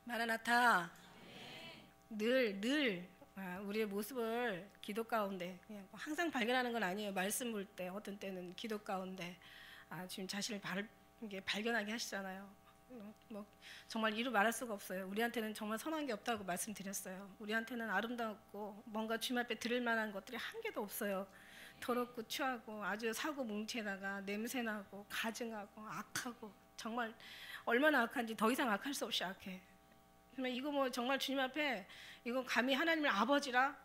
마라나타. 늘 우리의 모습을 기도 가운데 그냥 항상 발견하는 건 아니에요. 말씀 볼 때 어떤 때는 기도 가운데 지금 자신을 발견하게 하시잖아요. 뭐 정말 이루 말할 수가 없어요. 우리한테는 정말 선한 게 없다고 말씀드렸어요. 우리한테는 아름답고 뭔가 주님 앞에 드릴 만한 것들이 한 개도 없어요. 더럽고 추하고 아주 사고 뭉치에다가 냄새나고 가증하고 악하고 정말 얼마나 악한지 더 이상 악할 수 없이 악해. 그러면 이거 뭐 정말 주님 앞에 이거 감히 하나님을 아버지라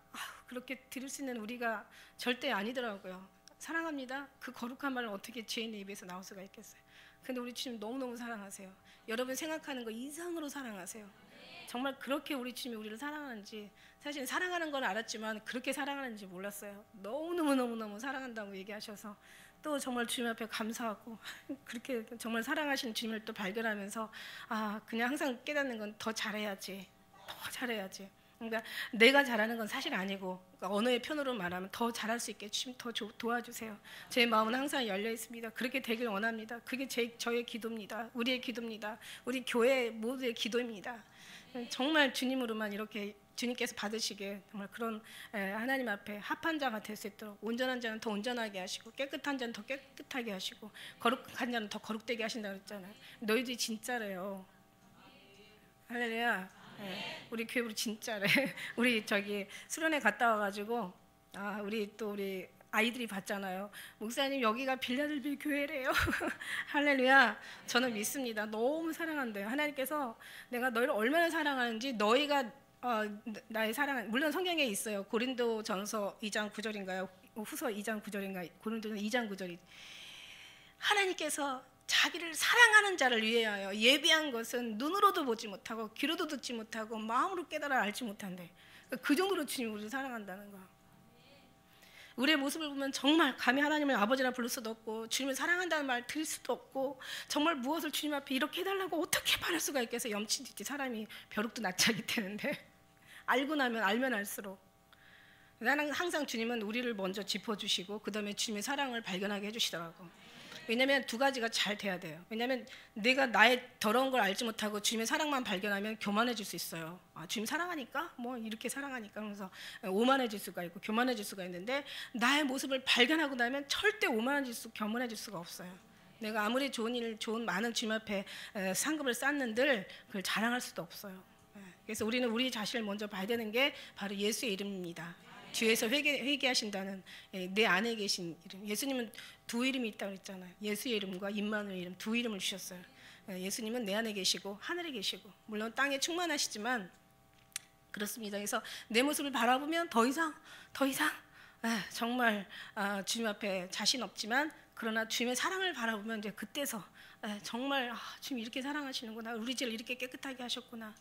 그렇게 드릴 수 있는 우리가 절대 아니더라고요. 사랑합니다. 그 거룩한 말을 어떻게 죄인의 입에서 나올 수가 있겠어요. 근데 우리 주님 너무너무 사랑하세요. 여러분 생각하는 거 이상으로 사랑하세요. 정말 그렇게 우리 주님이 우리를 사랑하는지, 사실 사랑하는 건 알았지만 그렇게 사랑하는지 몰랐어요. 너무너무 사랑한다고 얘기하셔서 또 정말 주님 앞에 감사하고 그렇게 정말 사랑하시는 주님을 또 발견하면서 그냥 항상 깨닫는 건 더 잘해야지. 그러니까 내가 잘하는 건 사실 아니고, 그러니까 언어의 편으로 말하면 더 잘할 수 있게 주님 더 도와주세요. 제 마음은 항상 열려 있습니다. 그렇게 되길 원합니다. 그게 저의 기도입니다. 우리의 기도입니다. 우리 교회 모두의 기도입니다. 정말 주님으로만 이렇게 주님께서 받으시게 정말 그런 하나님 앞에 합한 자가 될 수 있도록, 온전한 자는 더 온전하게 하시고 깨끗한 자는 더 깨끗하게 하시고 거룩한 자는 더 거룩되게 하신다고 그랬잖아요. 너희들이 진짜래요. 할렐루야. 우리 교회 우리 진짜래. 우리 저기 수련회 갔다 와가지고 우리 아이들이 봤잖아요. 목사님 여기가 빌라델비아 교회래요. 할렐루야. 저는 믿습니다. 너무 사랑한대요. 하나님께서 내가 너희를 얼마나 사랑하는지, 너희가 나의 사랑, 물론 성경에 있어요. 고린도전서 2장 9절인가요? 후서 2장 9절인가요? 고린도전 2장 9절이 하나님께서 자기를 사랑하는 자를 위하여 예비한 것은 눈으로도 보지 못하고 귀로도 듣지 못하고 마음으로 깨달아 알지 못한대. 그 정도로 주님이 우리를 사랑한다는 거. 우리의 모습을 보면 정말 감히 하나님을 아버지라 부를 수도 없고 주님을 사랑한다는 말 들을 수도 없고, 정말 무엇을 주님 앞에 이렇게 해달라고 어떻게 바랄 수가 있겠어요. 염치짓지 사람이 벼룩도 낯짝이 되는데 알고 나면 알면 알수록. 나는 항상 주님은 우리를 먼저 짚어주시고 그 다음에 주님의 사랑을 발견하게 해주시더라고. 왜냐하면 두 가지가 잘 돼야 돼요. 왜냐하면 내가 나의 더러운 걸 알지 못하고 주님의 사랑만 발견하면 교만해질 수 있어요. 주님 사랑하니까 뭐 이렇게 사랑하니까 그러면서 오만해질 수가 있고 교만해질 수가 있는데, 나의 모습을 발견하고 나면 절대 교만해질 수가 없어요. 내가 아무리 좋은 많은 주님 앞에 상급을 쌓는들 그걸 자랑할 수도 없어요. 그래서 우리는 우리 자신을 먼저 봐야 되는 게 바로 예수의 이름입니다. 뒤에서 회개하신다는 내 안에 계신 이름. 예수님은 두 이름이 있다고 했잖아요. 예수의 이름과 임마누엘 이름, 두 이름을 주셨어요. 예수님은 내 안에 계시고 하늘에 계시고, 물론 땅에 충만하시지만 그렇습니다. 그래서 내 모습을 바라보면 더 이상 정말 주님 앞에 자신 없지만, 그러나 주님의 사랑을 바라보면 이제 그때서 정말 주님 이렇게 사랑하시는구나, 우리 죄를 이렇게 깨끗하게 하셨구나,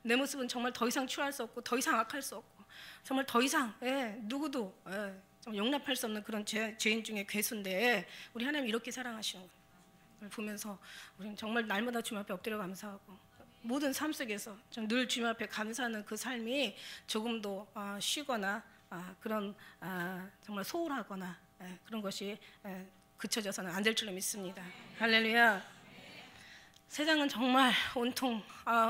내 모습은 정말 더 이상 추할 수 없고 더 이상 악할 수 없고 정말 더 이상 누구도 용납할 수 없는 그런 죄인 중에 괴수인데 우리 하나님 이렇게 사랑하시는 걸 보면서 우리는 정말 날마다 주님 앞에 엎드려 감사하고, 모든 삶 속에서 늘 주님 앞에 감사하는 그 삶이 조금도 쉬거나 그런 정말 소홀하거나 그런 것이 그쳐져서는 안 될 줄로 믿습니다. 할렐루야. 세상은 정말 온통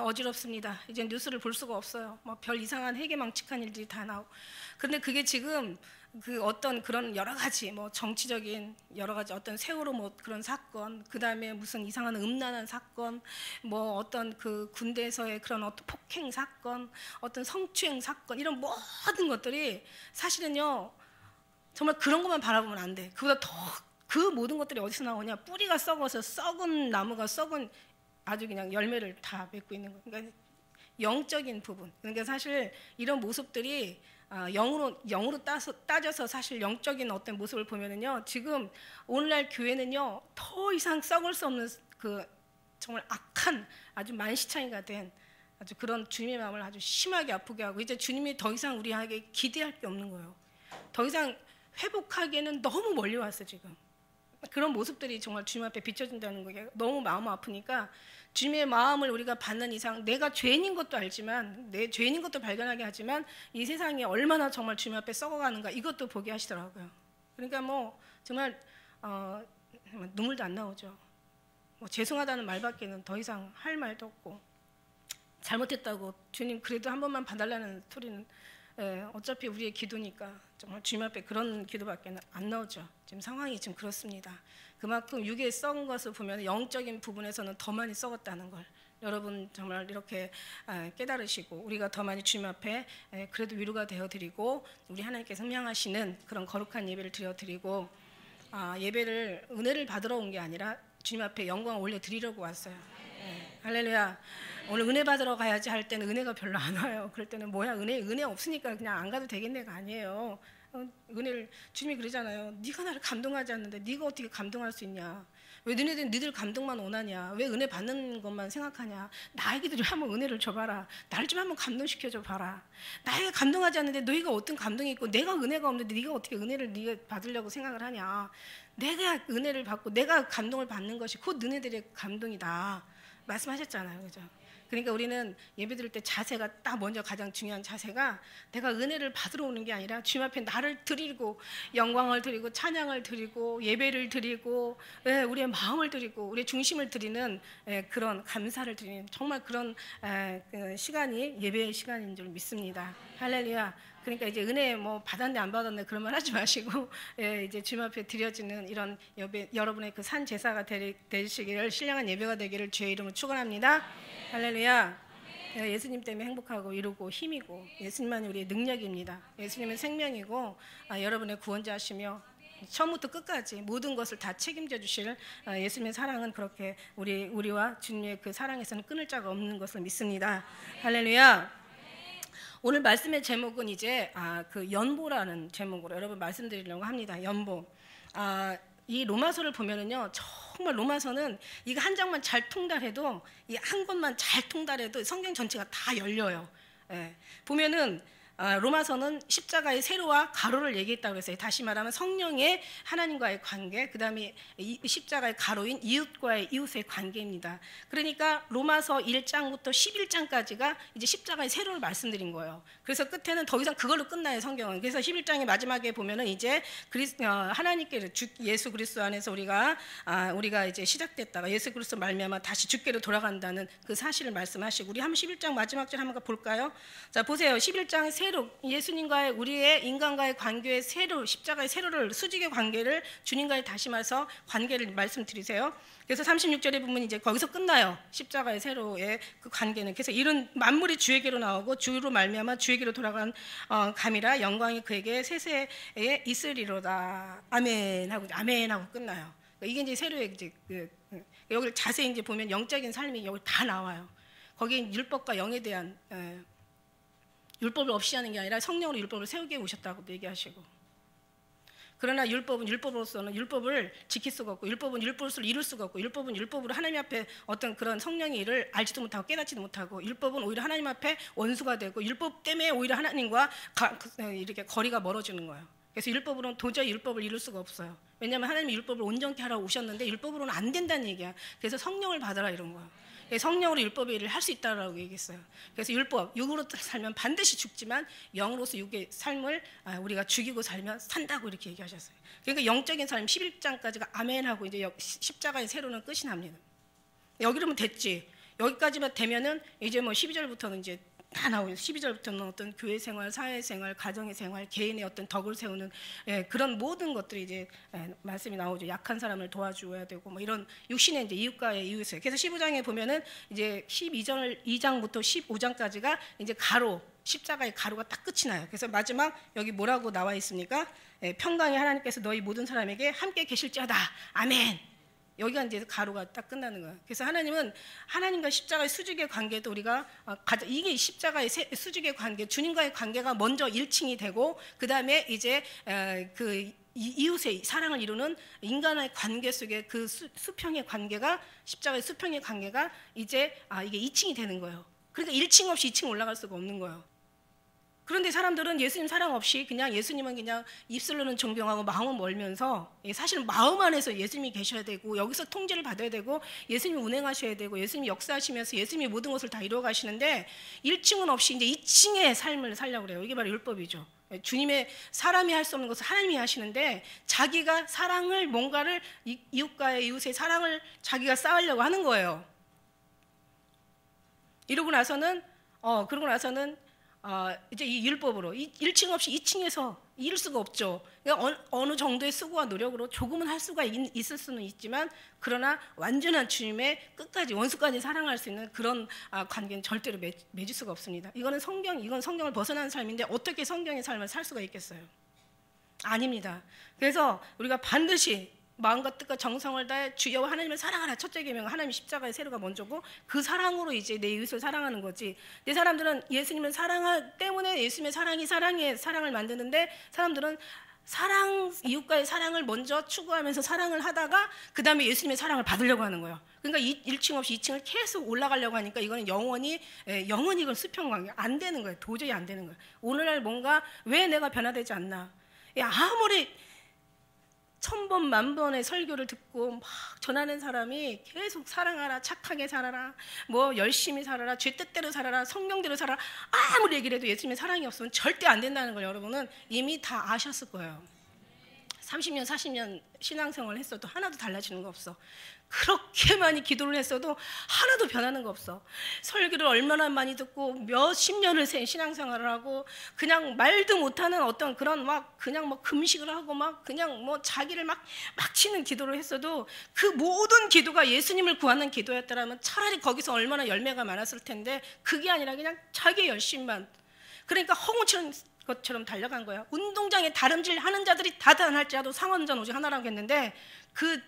어지럽습니다. 이제 뉴스를 볼 수가 없어요. 뭐 별 이상한 해괴망측한 일들이 다 나오고. 근데 그게 지금 그 어떤 그런 여러 가지 뭐 정치적인 여러 가지 어떤 세월호 뭐 그런 사건, 그 다음에 무슨 이상한 음란한 사건, 뭐 어떤 그 군대에서의 그런 어떤 폭행 사건, 어떤 성추행 사건, 이런 모든 것들이 사실은요 정말 그런 것만 바라보면 안 돼. 그보다 더 그 모든 것들이 어디서 나오냐? 뿌리가 썩어서 썩은 나무가 썩은 아주 그냥 열매를 다 맺고 있는 거예요. 그러니까 영적인 부분. 그러니까 사실 이런 모습들이 영으로 따져서 사실 영적인 어떤 모습을 보면은요, 지금 오늘날 교회는요 더 이상 썩을 수 없는 그 정말 악한 아주 만시창이가 된 아주 그런 주님의 마음을 아주 심하게 아프게 하고, 이제 주님이 더 이상 우리에게 기대할 게 없는 거예요. 더 이상 회복하기에는 너무 멀리 왔어 지금. 그런 모습들이 정말 주님 앞에 비춰진다는 게 너무 마음 아프니까, 주님의 마음을 우리가 받는 이상 내가 죄인인 것도 알지만, 내 죄인인 것도 발견하게 하지만 이 세상이 얼마나 정말 주님 앞에 썩어가는가 이것도 보게 하시더라고요. 그러니까 뭐 정말 눈물도 안 나오죠. 뭐 죄송하다는 말밖에는 더 이상 할 말도 없고, 잘못했다고 주님 그래도 한 번만 봐달라는 소리는 어차피 우리의 기도니까 정말 주님 앞에 그런 기도밖에 안 나오죠. 지금 상황이 지금 그렇습니다. 그만큼 육에 썩은 것을 보면 영적인 부분에서는 더 많이 썩었다는 걸 여러분 정말 이렇게 깨달으시고 우리가 더 많이 주님 앞에 그래도 위로가 되어드리고 우리 하나님께 성량하시는 그런 거룩한 예배를 드려드리고 예배를 은혜를 받으러 온 게 아니라 주님 앞에 영광을 올려드리려고 왔어요. 할렐루야. 오늘 은혜 받으러 가야지 할 때는 은혜가 별로 안 와요. 그럴 때는 뭐야 은혜 없으니까 그냥 안 가도 되겠네가 아니에요. 은혜를 주님이 그러잖아요. 네가 나를 감동하지 않는데 네가 어떻게 감동할 수 있냐. 왜 니들 감동만 원하냐. 왜 은혜 받는 것만 생각하냐. 나에게도 좀 한번 은혜를 줘봐라. 나를 좀 한번 감동시켜줘 봐라. 나에게 감동하지 않는데 너희가 어떤 감동이 있고 내가 은혜가 없는데 네가 어떻게 은혜를 네가 받으려고 생각을 하냐. 내가 은혜를 받고 내가 감동을 받는 것이 곧 너네들의 감동이다 말씀하셨잖아요. 그죠? 그러니까 우리는 예배 드릴 때 자세가 딱 먼저 가장 중요한 자세가 내가 은혜를 받으러 오는 게 아니라 주님 앞에 나를 드리고 영광을 드리고 찬양을 드리고 예배를 드리고 우리의 마음을 드리고 우리의 중심을 드리는 그런 감사를 드리는 정말 그런 시간이 예배의 시간인 줄 믿습니다. 할렐루야. 그러니까 이제 은혜 뭐 받았네 안 받았네 그런 말 하지 마시고 이제 주님 앞에 드려지는 이런 예배, 여러분의 그 산 제사가 되시기를 신령한 예배가 되기를 주의 이름으로 축원합니다. 할렐루야. 예수님 때문에 행복하고 이루고 힘이고 예수님만이 우리의 능력입니다. 예수님은 생명이고 여러분의 구원자시며 처음부터 끝까지 모든 것을 다 책임져 주실 예수님의 사랑은 그렇게 우리와 주님의 그 사랑에서는 끊을 자가 없는 것을 믿습니다. 할렐루야. 오늘 말씀의 제목은 이제 그 연보라는 제목으로 여러분 말씀드리려고 합니다. 연보. 이 로마서를 보면은요, 정말 로마서는 이거 한 장만 잘 통달해도 이 한 권만 잘 통달해도 성경 전체가 다 열려요. 보면은 로마서는 십자가의 세로와 가로를 얘기했다고 했어요. 다시 말하면 성령의 하나님과의 관계, 그 다음에 십자가의 가로인 이웃과의 이웃의 관계입니다. 그러니까 로마서 1장부터 11장까지가 이제 십자가의 세로를 말씀드린 거예요. 그래서 끝에는 더 이상 그걸로 끝나요, 성경은. 그래서 11장의 마지막에 보면은 이제 하나님께 예수 그리스도 안에서 우리가 이제 시작됐다가 예수 그리스도 말미암아 다시 주께로 돌아간다는 그 사실을 말씀하시고 우리 한번 11장 마지막 절 한번 볼까요? 자, 보세요. 11장의 세로 예수님과의 우리의 인간과의 관계의 세로 십자가의 세로를 수직의 관계를 주님과의 다시 말해서 관계를 말씀드리세요. 그래서 36절에 보면 이제 거기서 끝나요. 십자가의 세로의 그 관계는. 그래서 이런 만물이 주에게로 나오고 주로 말미암아 주에게로 돌아간 감이라 영광이 그에게 세세에 있으리로다. 아멘 하고 끝나요. 이게 이제 세로의 이제 여기를 자세히 이제 보면 영적인 삶이 여기 다 나와요. 거기에 율법과 영에 대한 율법을 없이 하는 게 아니라 성령으로 율법을 세우게 오셨다고 얘기하시고, 그러나 율법은 율법으로서는 율법을 지킬 수가 없고 율법은 율법을 이룰 수가 없고 율법은 율법으로 하나님 앞에 어떤 그런 성령의 일을 알지도 못하고 깨닫지도 못하고 율법은 오히려 하나님 앞에 원수가 되고 율법 때문에 오히려 하나님과 이렇게 거리가 멀어지는 거예요. 그래서 율법으로는 도저히 율법을 이룰 수가 없어요. 왜냐하면 하나님이 율법을 온전케 하라고 오셨는데 율법으로는 안 된다는 얘기야. 그래서 성령을 받아라 이런 거야. 성령으로 율법의 일을 할 수 있다라고 얘기했어요. 그래서 육으로 살면 반드시 죽지만 영으로서 육의 삶을 우리가 죽이고 살면 산다고 이렇게 얘기하셨어요. 그러니까 영적인 삶 11장까지가 아멘하고 이제 십자가의 세로는 끝이 납니다. 여기로면 됐지. 여기까지만 되면은 이제 뭐 12절부터는 이제 다 나오죠. 12절부터는 어떤 교회 생활, 사회 생활, 가정의 생활, 개인의 어떤 덕을 세우는 그런 모든 것들이 이제 말씀이 나오죠. 약한 사람을 도와줘야 되고 뭐 이런 육신의 이제 이웃과의 이웃을. 그래서 15장에 보면은 이제 2장부터 15장까지가 이제 가로, 십자가의 가로가 딱 끝이 나요. 그래서 마지막 여기 뭐라고 나와 있습니까? 평강의 하나님께서 너희 모든 사람에게 함께 계실지어다. 아멘. 여기가 이제 가로가 딱 끝나는 거예요. 그래서 하나님은 하나님과 십자가의 수직의 관계도 우리가 이게 십자가의 수직의 관계, 주님과의 관계가 먼저 1층이 되고 그 다음에 이제 그 이웃의 사랑을 이루는 인간의 관계 속에 그 수평의 관계가 십자가의 수평의 관계가 이제 이게 2층이 되는 거예요. 그러니까 1층 없이 2층 올라갈 수가 없는 거예요. 그런데 사람들은 예수님 사랑 없이 그냥 예수님은 그냥 입술로는 존경하고 마음은 멀면서 사실은 마음 안에서 예수님이 계셔야 되고 여기서 통제를 받아야 되고 예수님이 운행하셔야 되고 예수님이 역사하시면서 예수님이 모든 것을 다 이루어 가시는데 1층은 없이 이제 2층의 삶을 살려고 그래요. 이게 바로 율법이죠. 주님의 사람이 할 수 없는 것을 하나님이 하시는데 자기가 사랑을 뭔가를 이웃과의 이웃의 사랑을 자기가 쌓으려고 하는 거예요. 이러고 나서는 이제 이 율법으로 1층 없이 2층에서 이룰 수가 없죠. 그러니까 어느 정도의 수고와 노력으로 조금은 할 수가 있을 수는 있지만, 그러나 완전한 주님의 끝까지 원수까지 사랑할 수 있는 그런 관계는 절대로 맺을 수가 없습니다. 이건 성경을 벗어난 삶인데 어떻게 성경의 삶을 살 수가 있겠어요? 아닙니다. 그래서 우리가 반드시 마음과 뜻과 정성을 다해 주여 하나님을 사랑하라. 첫째 계명 하나님의 십자가의 세례가 먼저고, 그 사랑으로 이제 내 이웃을 사랑하는 거지. 내 사람들은 예수님을 사랑하기 때문에 예수님의 사랑이 사랑을 만드는데, 사람들은 이웃과의 사랑을 먼저 추구하면서 사랑을 하다가 그 다음에 예수님의 사랑을 받으려고 하는 거예요. 그러니까 1층 없이 2층을 계속 올라가려고 하니까 이거는 영원히 이건 수평관계 안 되는 거예요. 도저히 안 되는 거예요. 오늘날 뭔가 왜 내가 변화되지 않나? 아무리 1000번 만번의 설교를 듣고 막 전하는 사람이 계속 사랑하라, 착하게 살아라, 뭐 열심히 살아라, 죄 뜻대로 살아라, 성경대로 살아라, 아무리 얘기를 해도 예수님의 사랑이 없으면 절대 안 된다는 걸 여러분은 이미 다 아셨을 거예요. 30년 40년 신앙생활을 했어도 하나도 달라지는 거 없어. 그렇게 많이 기도를 했어도 하나도 변하는 거 없어. 설교를 얼마나 많이 듣고 몇십 년을 신앙생활을 하고 그냥 말도 못하는 어떤 그런 그냥 금식을 하고 그냥 자기를 막 치는 기도를 했어도 그 모든 기도가 예수님을 구하는 기도였더라면 차라리 거기서 얼마나 열매가 많았을 텐데, 그게 아니라 그냥 자기의 열심만. 그러니까 허공치는 것처럼 달려간 거예요. 운동장에 다름질 하는 자들이 다단할지라도 상원전 오직 하나라고 했는데, 그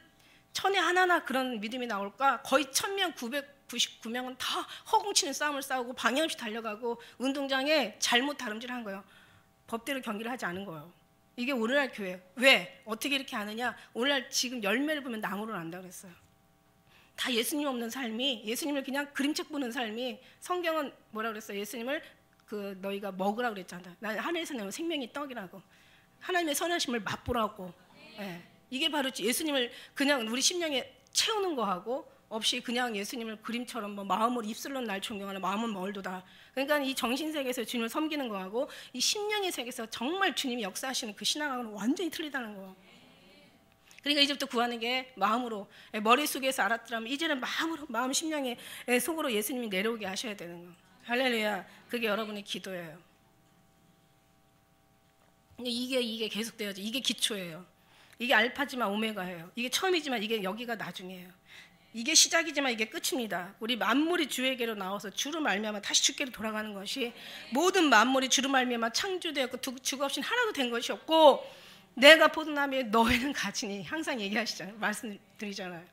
천에 하나나 그런 믿음이 나올까? 거의 1000명 999명은 다 허공치는 싸움을 싸우고 방향 없이 달려가고 운동장에 잘못 다름질한 거예요. 법대로 경기를 하지 않은 거예요. 이게 오늘날 교회예요. 왜? 어떻게 이렇게 하느냐? 오늘날 지금 열매를 보면 나무를 안다 그랬어요. 다 예수님 없는 삶이, 예수님을 그냥 그림책 보는 삶이, 성경은 뭐라 그랬어요? 예수님을 너희가 먹으라 그랬잖아. 난 하늘에서 나온 생명이 떡이라고, 하나님의 선하심을 맛보라고. 이게 바로 예수님을 그냥 우리 심령에 채우는 거하고 없이 그냥 예수님을 그림처럼 마음으로 입술로는 날 존경하나 마음은 멀도다. 그러니까 이 정신세계에서 주님을 섬기는 거하고 이 심령의 세계에서 정말 주님이 역사하시는 그 신앙하고는 완전히 틀리다는 거예요. 그러니까 이제부터 구하는 게 마음으로, 머릿속에서 알았더라면 이제는 마음 심령의 속으로 예수님이 내려오게 하셔야 되는 거예요. 할렐루야. 그게 여러분의 기도예요. 이게 계속돼야죠. 이게 기초예요. 이게 알파지만 오메가예요. 이게 처음이지만 이게 여기가 나중이에요. 이게 시작이지만 이게 끝입니다. 우리 만물이 주에게로 나와서 주로 말미암아 다시 주께로 돌아가는 것이, 모든 만물이 주로 말미암아 창조되었고 주가 없이는 하나도 된 것이 없고 내가 포도나무에 너희는 가지니, 항상 얘기하시잖아요. 말씀드리잖아요.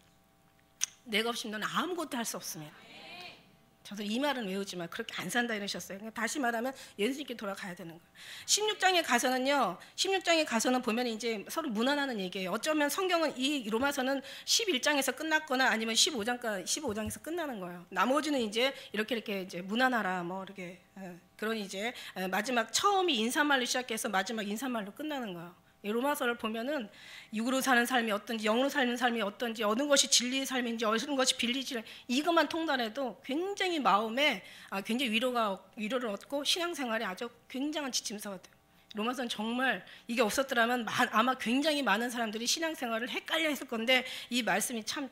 내가 없이는 너는 아무것도 할 수 없습니다. 저도 이 말은 외우지만 그렇게 안 산다 이러셨어요. 그러니까 다시 말하면 예수님께 돌아가야 되는 거예요. 16장에 가서는 보면 이제 서로 문안하는 얘기예요. 어쩌면 성경은 이 로마서는 11장에서 끝났거나 아니면 15장에서 끝나는 거예요. 나머지는 이제 이렇게 이제 문안하라 이렇게 그런 이제 마지막 처음이 인사말로 시작해서 마지막 인사말로 끝나는 거예요. 이 로마서를 보면은 육으로 사는 삶이 어떤지, 영으로 사는 삶이 어떤지, 어느 것이 진리의 삶인지, 어느 것이 빌리지, 이것만 통달해도 굉장히 마음에 굉장히 위로를 얻고 신앙생활에 아주 굉장한 지침서가 돼요. 로마서는 정말 이게 없었더라면 아마 굉장히 많은 사람들이 신앙생활을 헷갈려 했을 건데, 이 말씀이 참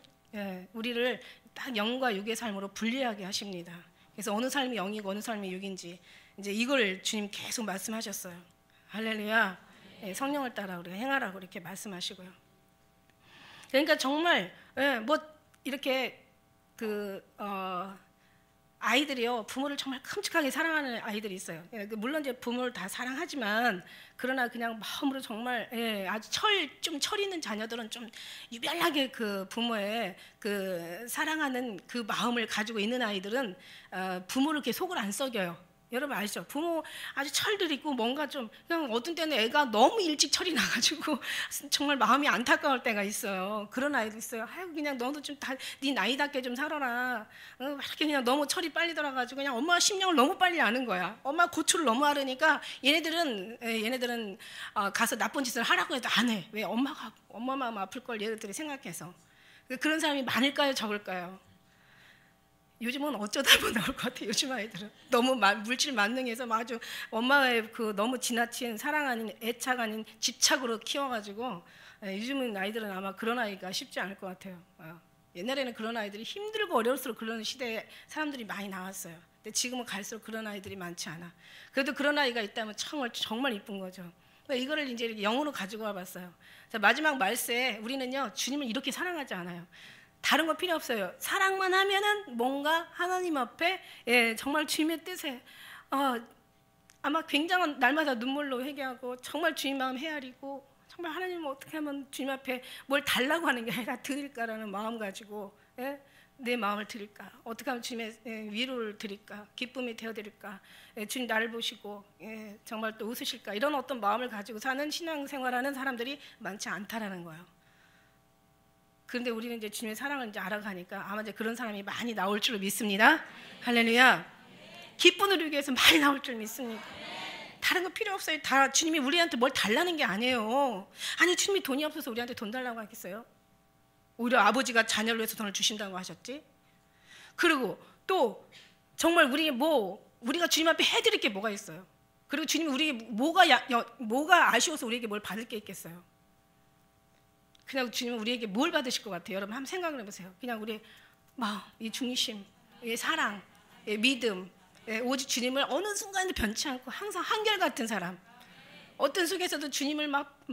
우리를 딱 영과 육의 삶으로 분리하게 하십니다. 그래서 어느 삶이 영이고 어느 삶이 육인지 이제 이걸 주님 계속 말씀하셨어요. 할렐루야. 성령을 따라 우리가 행하라고 이렇게 말씀하시고요. 그러니까 정말 이렇게 아이들이요, 부모를 정말 끔찍하게 사랑하는 아이들이 있어요. 물론 이제 부모를 다 사랑하지만 그러나 그냥 마음으로 정말 아주 좀 철 있는 자녀들은 좀 유별나게 그 부모의 그 사랑하는 그 마음을 가지고 있는 아이들은 부모를 이렇게 속을 안 썩여요. 여러분 아시죠? 부모 아주 철들 있고 뭔가 좀 그냥 어떤 때는 애가 너무 일찍 철이 나가지고 정말 마음이 안타까울 때가 있어요. 그런 아이도 있어요. 아유 그냥 너도 좀 네 나이답게 좀 살아라. 이렇게 그냥 너무 철이 빨리 돌아가지고 그냥 엄마가 심령을 너무 빨리 아는 거야. 엄마가 고초를 너무 앓으니까 얘네들은 가서 나쁜 짓을 하라고 해도 안 해. 왜? 엄마 마음 아플 걸 얘네들이 생각해서. 그런 사람이 많을까요? 적을까요? 요즘은 어쩌다 보면 나올 것 같아요. 요즘 아이들은 너무 물질 만능해서 아주 엄마의 그 너무 지나친 사랑 아닌 애착 아닌 집착으로 키워가지고 요즘은 아이들은 아마 그런 아이가 쉽지 않을 것 같아요. 옛날에는 그런 아이들이 힘들고 어려울수록 그런 시대에 사람들이 많이 나왔어요. 근데 지금은 갈수록 그런 아이들이 많지 않아. 그래도 그런 아이가 있다면 정말 이쁜 거죠. 이거를 이제 이렇게 영으로 가지고 와봤어요. 자, 마지막 말세에 우리는요, 주님을 이렇게 사랑하지 않아요. 다른 거 필요 없어요. 사랑만 하면은 뭔가 하나님 앞에 정말 주님의 뜻에 아마 굉장한 날마다 눈물로 회개하고 정말 주님 마음 헤아리고 정말 하나님 어떻게 하면 주님 앞에 뭘 달라고 하는 게 아니라 드릴까라는 마음 가지고 내 마음을 드릴까, 어떻게 하면 주님의 위로를 드릴까, 기쁨이 되어드릴까, 주님 나를 보시고 정말 또 웃으실까, 이런 어떤 마음을 가지고 사는 신앙생활하는 사람들이 많지 않다라는 거예요. 그런데 우리는 이제 주님의 사랑을 이제 알아가니까 아마 이제 그런 사람이 많이 나올 줄 믿습니다. 할렐루야. 기쁨을 누리기 위해서 많이 나올 줄 믿습니다. 다른 거 필요 없어요. 다 주님이 우리한테 뭘 달라는 게 아니에요. 아니, 주님이 돈이 없어서 우리한테 돈 달라고 하겠어요? 오히려 아버지가 자녀를 위해서 돈을 주신다고 하셨지. 그리고 또 정말 우리가 주님 앞에 해드릴 게 뭐가 있어요? 그리고 주님이 우리에게 뭐가 아쉬워서 우리에게 뭘 받을 게 있겠어요? 그냥 주님은 우리에게 뭘 받으실 것 같아요? 여러분 한번 생각을 해보세요. 그냥 우리의 마음, 이 중심, 이 사랑, 이 믿음, 오직 주님을 어느 순간에도 변치 않고 항상 한결같은 사람. 어떤 속에서도 주님을 막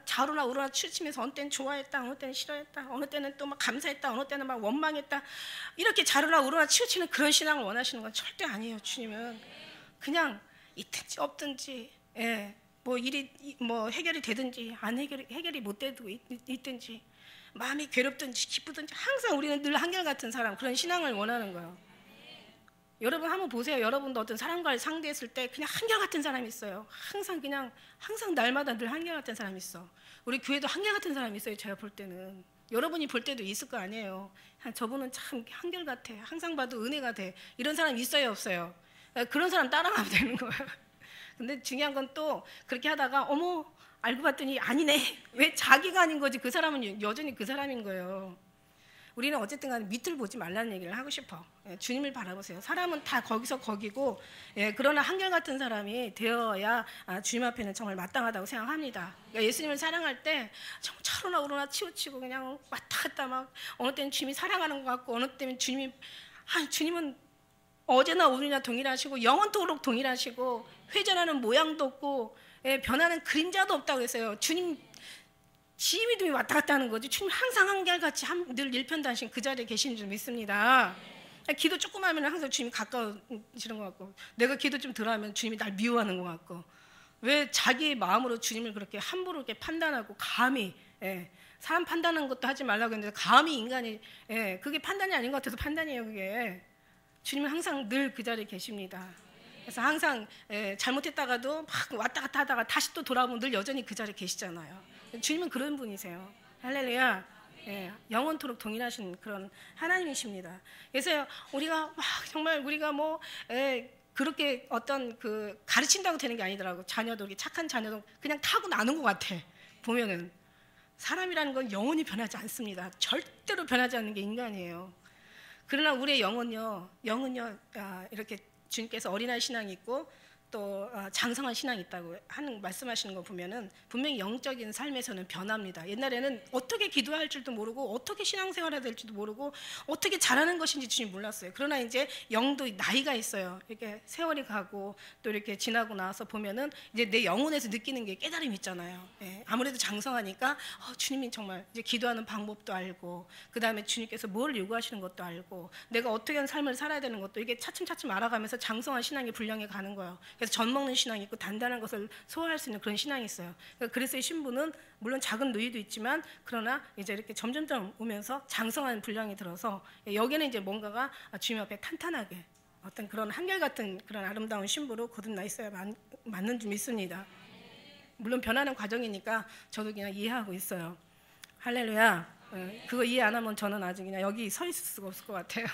좌로나 우로나 치우치면서 어느 때는 좋아했다, 어느 때는 싫어했다, 어느 때는 또 막 감사했다, 어느 때는 막 원망했다, 이렇게 좌로나 우로나 치우치는 그런 신앙을 원하시는 건 절대 아니에요. 주님은 그냥 있든지 없든지, 뭐 일이 뭐 해결이 되든지 안 해결이 못 되고 있든지, 마음이 괴롭든지 기쁘든지 항상 우리는 늘 한결같은 사람, 그런 신앙을 원하는 거예요. 여러분 한번 보세요. 여러분도 어떤 사람과를 상대했을 때 그냥 한결같은 사람이 있어요. 항상 날마다 늘 한결같은 사람이 있어. 우리 교회도 한결같은 사람이 있어요. 제가 볼 때는. 여러분이 볼 때도 있을 거 아니에요. 저분은 참 한결같아. 항상 봐도 은혜가 돼. 이런 사람 있어요, 없어요? 그런 사람 따라가면 되는 거야. 근데 중요한 건 또 그렇게 하다가 어머 알고 봤더니 아니네. 왜 자기가 아닌 거지? 그 사람은 여전히 그 사람인 거예요. 우리는 어쨌든 간에 밑을 보지 말라는 얘기를 하고 싶어. 주님을 바라보세요. 사람은 다 거기서 거기고, 그러나 한결같은 사람이 되어야 주님 앞에는 정말 마땅하다고 생각합니다. 그러니까 예수님을 사랑할 때 정말 차로나 우로나 치우치고 그냥 왔다 갔다 막 어느 때는 주님이 사랑하는 것 같고 어느 때는 주님은 어제나 오늘이나 동일하시고 영원토록 동일하시고 회전하는 모양도 없고 변하는 그림자도 없다고 했어요. 주님 믿음이 왔다 갔다 하는 거지. 주님 항상 한결같이 늘 일편단심 그 자리에 계시는 줄 믿습니다. 기도 조금 하면 항상 주님이 가까워지는 것 같고, 내가 기도 좀 덜 하면 주님이 날 미워하는 것 같고, 왜 자기 마음으로 주님을 그렇게 함부로 이렇게 판단하고 감히 사람 판단하는 것도 하지 말라고 했는데 감히 인간이 그게 판단이 아닌 것 같아서 판단이에요. 그게 주님은 항상 늘 그 자리에 계십니다. 그래서 항상 잘못했다가도 막 왔다 갔다 하다가 다시 또 돌아오면 늘 여전히 그 자리에 계시잖아요. 주님은 그런 분이세요. 할렐루야. 영원토록 동일하신 그런 하나님이십니다. 그래서 우리가 정말 우리가 그렇게 어떤 그 가르친다고 되는 게 아니더라고. 자녀도 이렇게 착한 자녀도 그냥 타고 나는 것 같아. 보면은 사람이라는 건 영원히 변하지 않습니다. 절대로 변하지 않는 게 인간이에요. 그러나 우리의 영은요 이렇게 주님께서 어린아이 신앙이 있고 또 장성한 신앙이 있다고 말씀하시는 거 보면은 분명히 영적인 삶에서는 변합니다. 옛날에는 어떻게 기도할 줄도 모르고 어떻게 신앙생활해야 될지도 모르고 어떻게 잘하는 것인지 주님 몰랐어요. 그러나 이제 영도 나이가 있어요. 이렇게 세월이 가고 또 이렇게 지나고 나서 보면은 이제 내 영혼에서 느끼는 게 깨달음이 있잖아요. 아무래도 장성하니까 주님이 정말 이제 기도하는 방법도 알고, 그 다음에 주님께서 뭘 요구하시는 것도 알고, 내가 어떻게 하는 삶을 살아야 되는 것도 이게 차츰차츰 알아가면서 장성한 신앙이 분량해 가는 거예요. 그래서 젖 먹는 신앙이 있고 단단한 것을 소화할 수 있는 그런 신앙이 있어요. 그래서 이 신부는 물론 작은 누이도 있지만 그러나 이제 이렇게 점점점 오면서 장성한 분량이 들어서 여기는 이제 뭔가가 주님 앞에 탄탄하게 어떤 그런 한결같은 그런 아름다운 신부로 거듭나 있어야 맞는 줄 믿습니다. 물론 변하는 과정이니까 저도 그냥 이해하고 있어요. 할렐루야. 그거 이해 안 하면 저는 아주 그냥 여기 서 있을 수가 없을 것 같아요.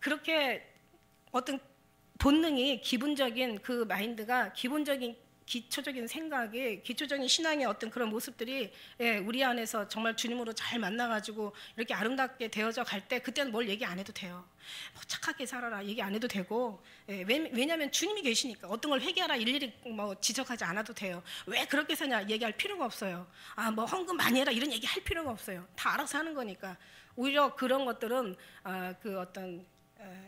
그렇게 어떤 본능이 기본적인 그 마인드가 기본적인 기초적인 생각이, 기초적인 신앙의 어떤 그런 모습들이 우리 안에서 정말 주님으로 잘 만나가지고 이렇게 아름답게 되어져 갈 때 그때는 뭘 얘기 안 해도 돼요. 뭐 착하게 살아라 얘기 안 해도 되고, 왜냐하면 주님이 계시니까 어떤 걸 회개하라 일일이 뭐 지적하지 않아도 돼요. 왜 그렇게 사냐 얘기할 필요가 없어요. 뭐 헌금 많이 해라 이런 얘기 할 필요가 없어요. 다 알아서 하는 거니까. 오히려 그런 것들은 그 어떤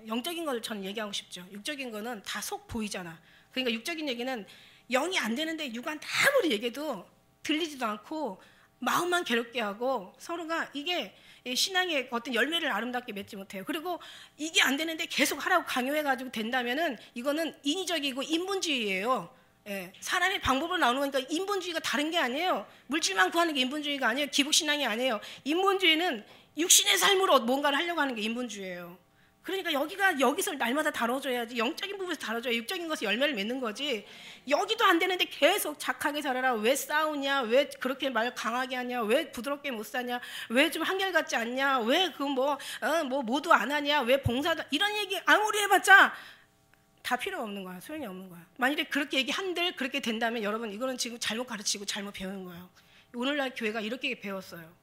영적인 걸 저는 얘기하고 싶죠. 육적인 거는 다 속 보이잖아. 그러니까 육적인 얘기는 영이 안 되는데 육한테 아무리 얘기해도 들리지도 않고 마음만 괴롭게 하고 서로가 이게 신앙의 어떤 열매를 아름답게 맺지 못해요. 그리고 이게 안 되는데 계속 하라고 강요해가지고 된다면은 이거는 인위적이고 인본주의예요. 사람의 방법으로 나오는 거니까 인본주의가 다른 게 아니에요. 물질만 구하는 게 인본주의가 아니에요. 기복신앙이 아니에요. 인본주의는 육신의 삶으로 뭔가를 하려고 하는 게 인본주의예요. 그러니까 여기서 날마다 다뤄줘야지. 영적인 부분에서 다뤄줘야 육적인 것에 열매를 맺는 거지. 여기도 안 되는데 계속 착하게 살아라. 왜 싸우냐? 왜 그렇게 말 강하게 하냐? 왜 부드럽게 못 사냐? 왜 좀 한결같지 않냐? 왜 그 뭐 모두 안 하냐? 왜 봉사도 이런 얘기 아무리 해봤자 다 필요 없는 거야. 소용이 없는 거야. 만일에 그렇게 얘기한들 그렇게 된다면 여러분 이거는 지금 잘못 가르치고 잘못 배우는 거예요. 오늘날 교회가 이렇게 배웠어요.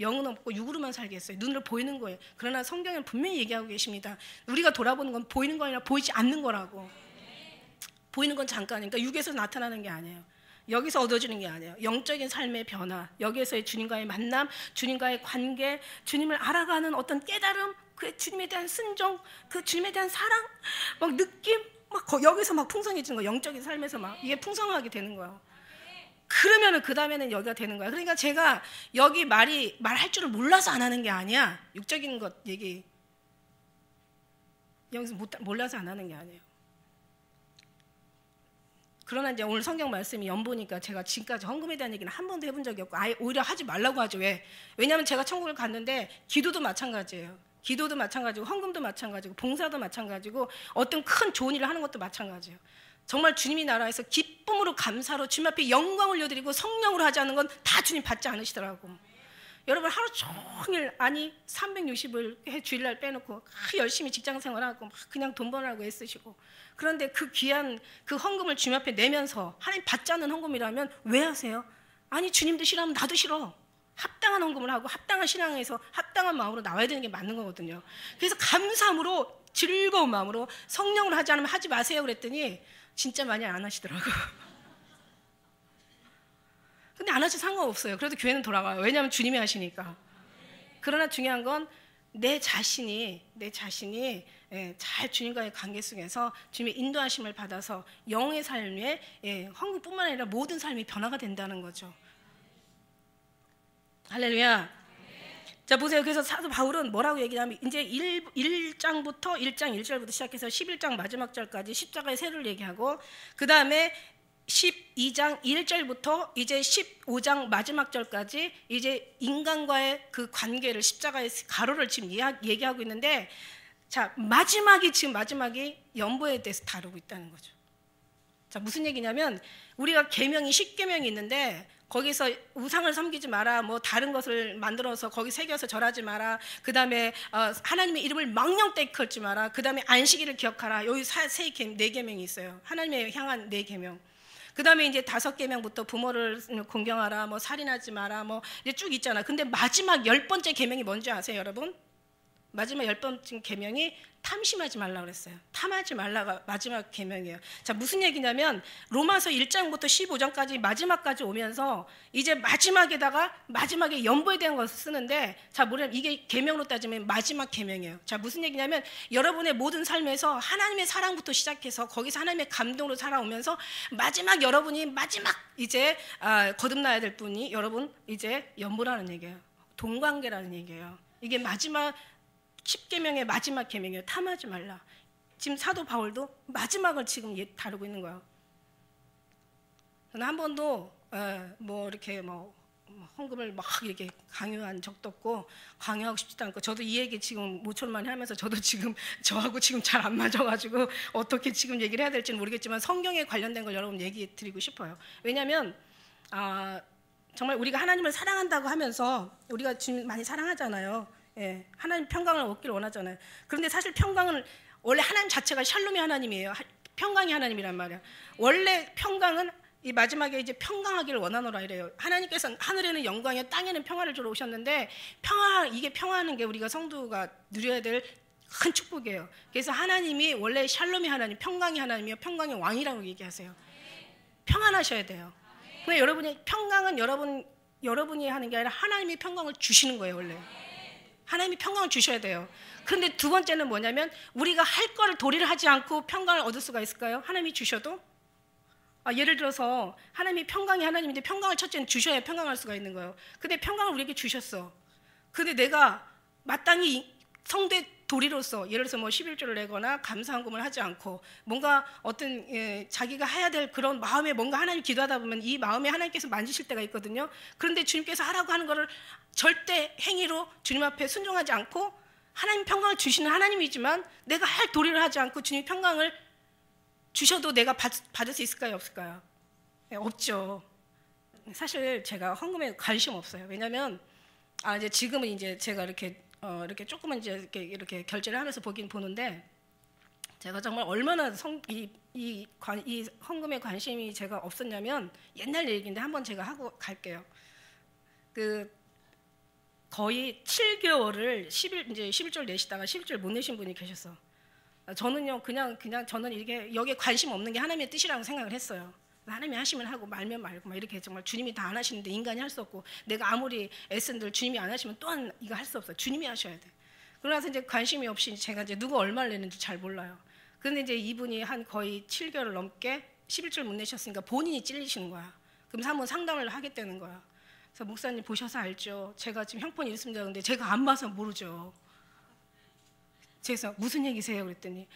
영은 없고 육으로만 살게 했어요. 눈으로 보이는 거예요. 그러나 성경은 분명히 얘기하고 계십니다. 우리가 돌아보는 건 보이는 거 아니라 보이지 않는 거라고. 보이는 건 잠깐이니까 육에서 나타나는 게 아니에요. 여기서 얻어지는 게 아니에요. 영적인 삶의 변화, 여기에서의 주님과의 만남, 주님과의 관계, 주님을 알아가는 어떤 깨달음, 그 주님에 대한 순종, 그 주님에 대한 사랑, 막 느낌, 막 여기서 막 풍성해지는 거예요. 영적인 삶에서 막 이게 풍성하게 되는 거예요. 그러면은 그 다음에는 여기가 되는 거야. 그러니까 제가 여기 말할 줄을 몰라서 안 하는 게 아니야. 육적인 것 얘기 여기서 몰라서 안 하는 게 아니에요. 그러나 이제 오늘 성경 말씀이 연보니까 제가 지금까지 헌금에 대한 얘기는 한 번도 해본 적이 없고 아예 오히려 하지 말라고 하죠. 왜? 왜냐하면 제가 천국을 갔는데 기도도 마찬가지예요. 기도도 마찬가지고 헌금도 마찬가지고 봉사도 마찬가지고 어떤 큰 좋은 일을 하는 것도 마찬가지예요. 정말 주님이 나라에서 기쁨으로 감사로 주님 앞에 영광 올려드리고 성령으로 하지 않은 건 다 주님 받지 않으시더라고. 여러분 하루 종일 360일 주일날 빼놓고 열심히 직장생활하고 막 그냥 돈 버느라고 애쓰시고 그런데 그 귀한 그 헌금을 주님 앞에 내면서 하나님 받지 않는 헌금이라면 왜 하세요? 아니 주님도 싫어하면 나도 싫어. 합당한 헌금을 하고 합당한 신앙에서 합당한 마음으로 나와야 되는 게 맞는 거거든요. 그래서 감사함으로 즐거운 마음으로 성령으로 하지 않으면 하지 마세요 그랬더니 진짜 많이 안 하시더라고요. 근데 안 하셔도 상관없어요. 그래도 교회는 돌아가요. 왜냐하면 주님이 하시니까. 그러나 중요한 건 내 자신이 잘 주님과의 관계 속에서 주님의 인도하심을 받아서 영의 삶에 헌금뿐만 아니라 모든 삶이 변화가 된다는 거죠. 할렐루야. 자 보세요. 그래서 사도 바울은 뭐라고 얘기하면 이제 1장부터 1장 1절부터 시작해서 11장 마지막 절까지 십자가의 세를 얘기하고 그 다음에 12장 1절부터 이제 15장 마지막 절까지 이제 인간과의 그 관계를 십자가의 가로를 지금 얘기하고 있는데 자 마지막이 연보에 대해서 다루고 있다는 거죠. 자 무슨 얘기냐면 우리가 계명이 10계명이 있는데 거기서 우상을 섬기지 마라, 뭐 다른 것을 만들어서 거기 새겨서 절하지 마라. 그 다음에 하나님의 이름을 망령되이 걸지 마라. 그 다음에 안식일을 기억하라. 여기 4계명이 있어요. 하나님의 향한 4계명. 그 다음에 이제 5계명부터 부모를 공경하라, 뭐 살인하지 마라, 뭐 이제 쭉 있잖아. 근데 마지막 10번째 계명이 뭔지 아세요, 여러분? 마지막 10번째 계명이 탐심하지 말라 그랬어요. 탐하지 말라가 마지막 계명이에요. 자 무슨 얘기냐면 로마서 1장부터 15장까지 마지막까지 오면서 이제 마지막에 연보에 대한 것을 쓰는데 자 뭐냐면 이게 계명으로 따지면 마지막 계명이에요. 자 무슨 얘기냐면 여러분의 모든 삶에서 하나님의 사랑부터 시작해서 거기서 하나님의 감동으로 살아오면서 여러분이 이제 거듭나야 될 분이 여러분 이제 연보라는 얘기예요. 동관계라는 얘기예요. 이게 마지막 10계명의 마지막 계명이에요. 탐하지 말라. 지금 사도 바울도 마지막을 지금 다루고 있는 거예요. 저는 한 번도 뭐 이렇게 뭐 헌금을 막 이렇게 강요한 적도 없고 강요하고 싶지도 않고 저도 이 얘기 지금 모철만 하면서 저도 지금 저하고 지금 잘 안 맞아가지고 어떻게 지금 얘기를 해야 될지는 모르겠지만 성경에 관련된 걸 여러분 얘기 드리고 싶어요. 왜냐하면 정말 우리가 하나님을 사랑한다고 하면서 우리가 지금 많이 사랑하잖아요. 예, 하나님 평강을 얻기를 원하잖아요. 그런데 사실 평강은 원래 하나님 자체가 샬롬의 하나님이에요. 평강이 하나님이란 말이야. 원래 평강은 이 마지막에 이제 평강하기를 원하노라 이래요. 하나님께서 하늘에는 영광에 땅에는 평화를 주러 오셨는데 이게 평화하는 게 우리가 성도가 누려야 될 큰 축복이에요. 그래서 하나님이 원래 샬롬의 하나님, 평강의 하나님이요, 평강의 왕이라고 얘기하세요. 평안하셔야 돼요. 근데 여러분이 평강은 여러분이 하는 게 아니라 하나님이 평강을 주시는 거예요. 원래 하나님이 평강을 주셔야 돼요. 그런데 두 번째는 뭐냐면 우리가 할 거를 도리를 하지 않고 평강을 얻을 수가 있을까요? 하나님이 주셔도 예를 들어서 하나님이 평강이 하나님인데 평강을 첫째는 주셔야 평강할 수가 있는 거예요. 근데 평강을 우리에게 주셨어. 근데 내가 마땅히 성대 도리로서 예를 들어서 뭐 11조를 내거나 감사헌금을 하지 않고 뭔가 어떤 자기가 해야 될 그런 마음에 뭔가 하나님 기도하다 보면 이 마음에 하나님께서 만지실 때가 있거든요. 그런데 주님께서 하라고 하는 거를 절대 행위로 주님 앞에 순종하지 않고 하나님 평강을 주시는 하나님이지만 내가 할 도리를 하지 않고 주님 평강을 주셔도 내가 받을 수 있을까요? 없을까요? 네, 없죠. 사실 제가 헌금에 관심 없어요. 왜냐하면 이제 지금은 이제 제가 이렇게 조금은 이제 이렇게 결제를 하면서 보긴 보는데 제가 정말 얼마나 이 헌금에 관심이 제가 없었냐면 옛날 얘기인데 한번 제가 하고 갈게요. 거의 7개월을 이제 11조를 내시다가 11조를 못 내신 분이 계셨어. 저는요 그냥 저는 이게 여기에 관심 없는 게 하나님의 뜻이라고 생각을 했어요. 하나님이 하시면 하고 말면 말고 막 이렇게 정말 주님이 다 안 하시는데 인간이 할 수 없고 내가 아무리 애쓴들 주님이 안 하시면 또한 이거 할 수 없어요. 주님이 하셔야 돼. 그러나서 이제 관심이 없이 제가 이제 누가 얼마를 내는지 잘 몰라요. 그런데 이제 이분이 한 거의 7개월을 넘게 11조를 못 내셨으니까 본인이 찔리시는 거야. 그럼 한번 상담을 하겠다는 거야. 그래서 목사님 보셔서 알죠. 제가 지금 형편이 이렇습니다. 근데 제가 안 봐서 모르죠. 그래서 무슨 얘기세요? 그랬더니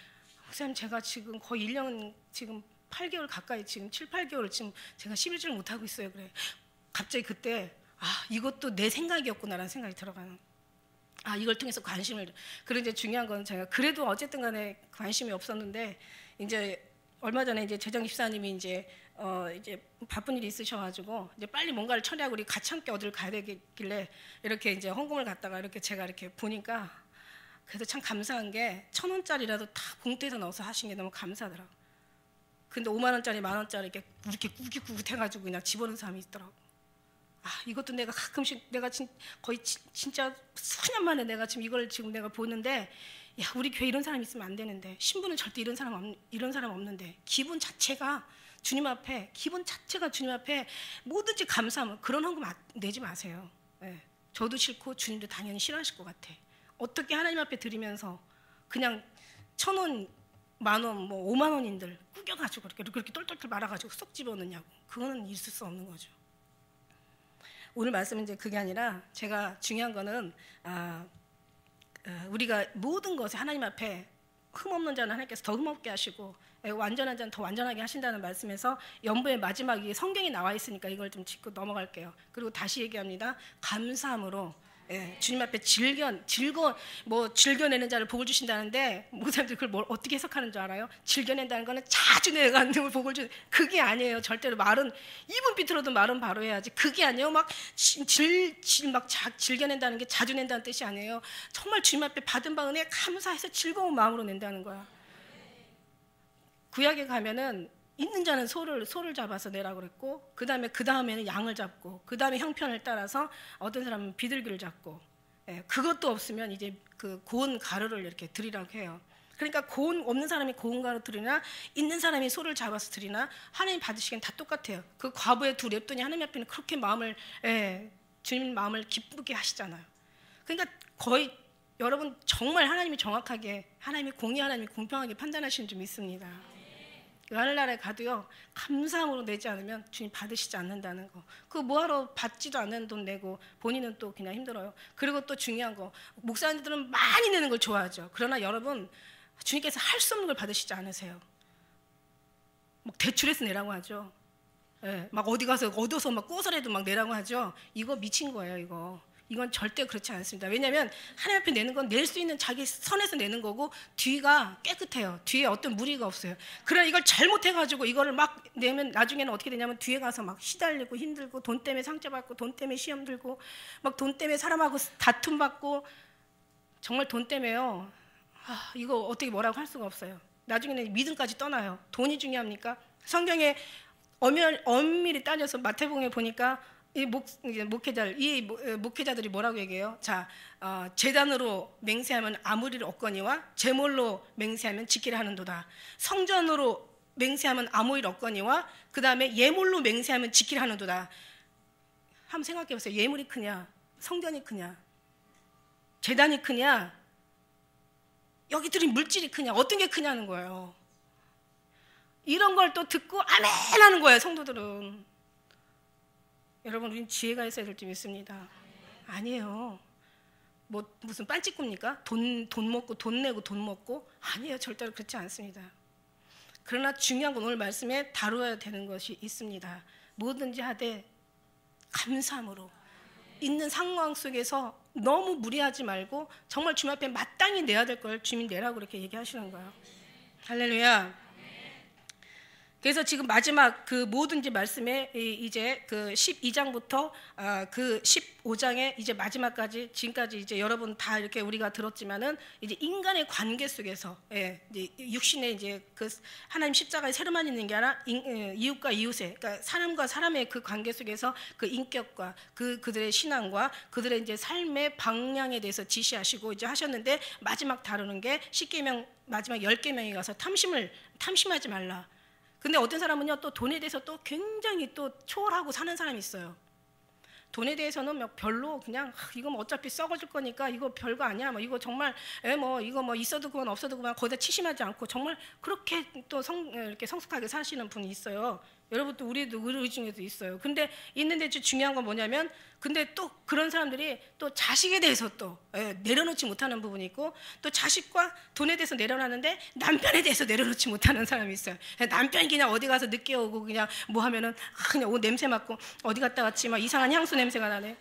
목사님 제가 지금 거의 1년 지금 8개월 가까이 지금 7, 8개월 지금 제가 11조를 못 하고 있어요. 그래. 갑자기 그때 이것도 내 생각이었구나라는 생각이 들어가는. 이걸 통해서 관심을. 그리고 이제 중요한 건 제가 그래도 어쨌든 간에 관심이 없었는데 이제 얼마 전에 이제 재정 집사님이 이제 바쁜 일이 있으셔가지고 이제 빨리 뭔가를 처리하고 우리 같이 함께 어디를 가야 되길래 이렇게 이제 헌금을 갖다가 이렇게 제가 이렇게 보니까 그래도 참 감사한 게 1,000원짜리라도 다 봉투에서 넣어서 하신 게 너무 감사하더라고. 근데 5만 원짜리, 만 원짜리 이렇게 꾸깃꾸깃 해가지고 그냥 집어넣는 사람이 있더라고. 이것도 내가 가끔씩 내가 거의 진짜 수년 만에 내가 지금 이걸 지금 내가 보는데 우리 교회 이런 사람 있으면 안 되는데 신부는 절대 이런 사람 없는데 기분 자체가 주님 앞에 뭐든지 감사하면 그런 헌금 내지 마세요. 네. 저도 싫고 주님도 당연히 싫어하실 것 같아. 어떻게 하나님 앞에 드리면서 그냥 1,000원, 만원, 뭐 5만 원인들 꾸겨가지고 그렇게 똘똘똘 말아가지고 쏙 집어넣냐고. 그거는 있을 수 없는 거죠. 오늘 말씀은 이제 그게 아니라 제가 중요한 거는 우리가 모든 것에 하나님 앞에 흠없는 자는 하나님께서 더 흠없게 하시고 완전한 자는 더 완전하게 하신다는 말씀에서 연부의 마지막에 성경이 나와 있으니까 이걸 좀 짚고 넘어갈게요. 그리고 다시 얘기합니다. 감사함으로 주님 앞에 즐겨내는 자를 복을 주신다는데 목사님들 그걸 어떻게 해석하는 줄 알아요? 즐겨낸다는 거는 자주 내가는 걸 복을 주는 그게 아니에요. 절대로 말은 입은 비틀어도 말은 바로 해야지. 그게 아니에요. 막 즐겨낸다는 게 자주 낸다는 뜻이 아니에요. 정말 주님 앞에 받은 바 은혜 감사해서 즐거운 마음으로 낸다는 거야. 구약에 가면은 있는 자는 소를 잡아서 내라고 그랬고 그 다음에는 양을 잡고 그 다음에 형편을 따라서 어떤 사람은 비둘기를 잡고 그것도 없으면 이제 그 고운 가루를 이렇게 드리라고 해요. 그러니까 없는 사람이 고운 가루 드리나 있는 사람이 소를 잡아서 드리나 하나님 받으시기엔 다 똑같아요. 그 과부의 두 랩돈이 하나님 앞에는 그렇게 주님 마음을 기쁘게 하시잖아요. 그러니까 거의 여러분 정말 하나님이 정확하게 하나님이 공평하게 판단하시는 줄 믿습니다. 하늘나라에 가도요 감사함으로 내지 않으면 주님 받으시지 않는다는 거. 그거 뭐하러 받지도 않는 돈 내고 본인은 또 그냥 힘들어요. 그리고 또 중요한 거 목사님들은 많이 내는 걸 좋아하죠. 그러나 여러분 주님께서 할 수 없는 걸 받으시지 않으세요. 막 대출해서 내라고 하죠. 막 어디 가서 얻어서 막 꼬서라도 막 내라고 하죠. 이거 미친 거예요. 이건 절대 그렇지 않습니다. 왜냐하면 하나님 앞에 내는 건 낼 수 있는 자기 선에서 내는 거고 뒤가 깨끗해요. 뒤에 어떤 무리가 없어요. 그러나 이걸 잘못해가지고 이거를 막 내면 나중에는 어떻게 되냐면 뒤에 가서 막 시달리고 힘들고 돈 때문에 상처받고 돈 때문에 시험 들고 막 돈 때문에 사람하고 다툼 받고 정말 돈 때문에요. 이거 어떻게 뭐라고 할 수가 없어요. 나중에는 믿음까지 떠나요. 돈이 중요합니까? 성경에 엄밀히 따져서 마태복음에 보니까 이 목회자들이 뭐라고 얘기해요? 자, 제단으로 맹세하면 아무리를 얻거니와 제물로 맹세하면 지키라 하는도다. 성전으로 맹세하면 아무리를 얻거니와 그 다음에 예물로 맹세하면 지키라 하는도다. 한번 생각해 보세요. 예물이 크냐? 성전이 크냐? 제단이 크냐? 여기 들인 물질이 크냐? 어떤 게 크냐는 거예요. 이런 걸 또 듣고 아멘 하는 거예요, 성도들은. 여러분, 우린 지혜가 있어야 될 줄 믿습니다. 아니에요. 뭐 무슨 빤찌꾸입니까? 돈 먹고 돈 내고 돈 먹고? 아니에요. 절대로 그렇지 않습니다. 그러나 중요한 건 오늘 말씀에 다루어야 되는 것이 있습니다. 뭐든지 하되 감사함으로, 있는 상황 속에서 너무 무리하지 말고 정말 주님 앞에 마땅히 내야 될 걸 주님 내라고 그렇게 얘기하시는 거예요. 할렐루야. 그래서 지금 마지막 그 뭐든지 말씀에 이제 그 12장부터 그 15장에 이제 마지막까지 지금까지 이제 여러분 다 이렇게 우리가 들었지만은 이제 인간의 관계 속에서 이제 육신의 이제 그 하나님 십자가에 새로만 있는 게 아니라 이웃과 이웃의, 그러니까 사람과 사람의 그 관계 속에서 그 인격과 그들의 신앙과 그들의 이제 삶의 방향에 대해서 지시하시고 이제 하셨는데, 마지막 다루는 게 십계명 마지막 10계명에 가서 탐심하지 말라. 근데 어떤 사람은요, 또 돈에 대해서 또 굉장히 또 초월하고 사는 사람이 있어요. 돈에 대해서는 별로 그냥 이거 뭐 어차피 썩어질 거니까 이거 별거 아니야. 뭐 이거 정말 뭐 이거 뭐 있어도 그만 없어도 그만 거기다 치심하지 않고 정말 그렇게 또 이렇게 성숙하게 사시는 분이 있어요. 여러분도 우리 중에도 있어요. 근데 있는데 중요한 건 뭐냐면, 근데 또 그런 사람들이 또 자식에 대해서 또 내려놓지 못하는 부분이 있고, 또 자식과 돈에 대해서 내려놨는데 남편에 대해서 내려놓지 못하는 사람이 있어요. 남편이 그냥 어디 가서 늦게 오고 그냥 뭐 하면은 그냥 옷 냄새 맡고 어디 갔다 왔지 막 이상한 향수 냄새가 나네.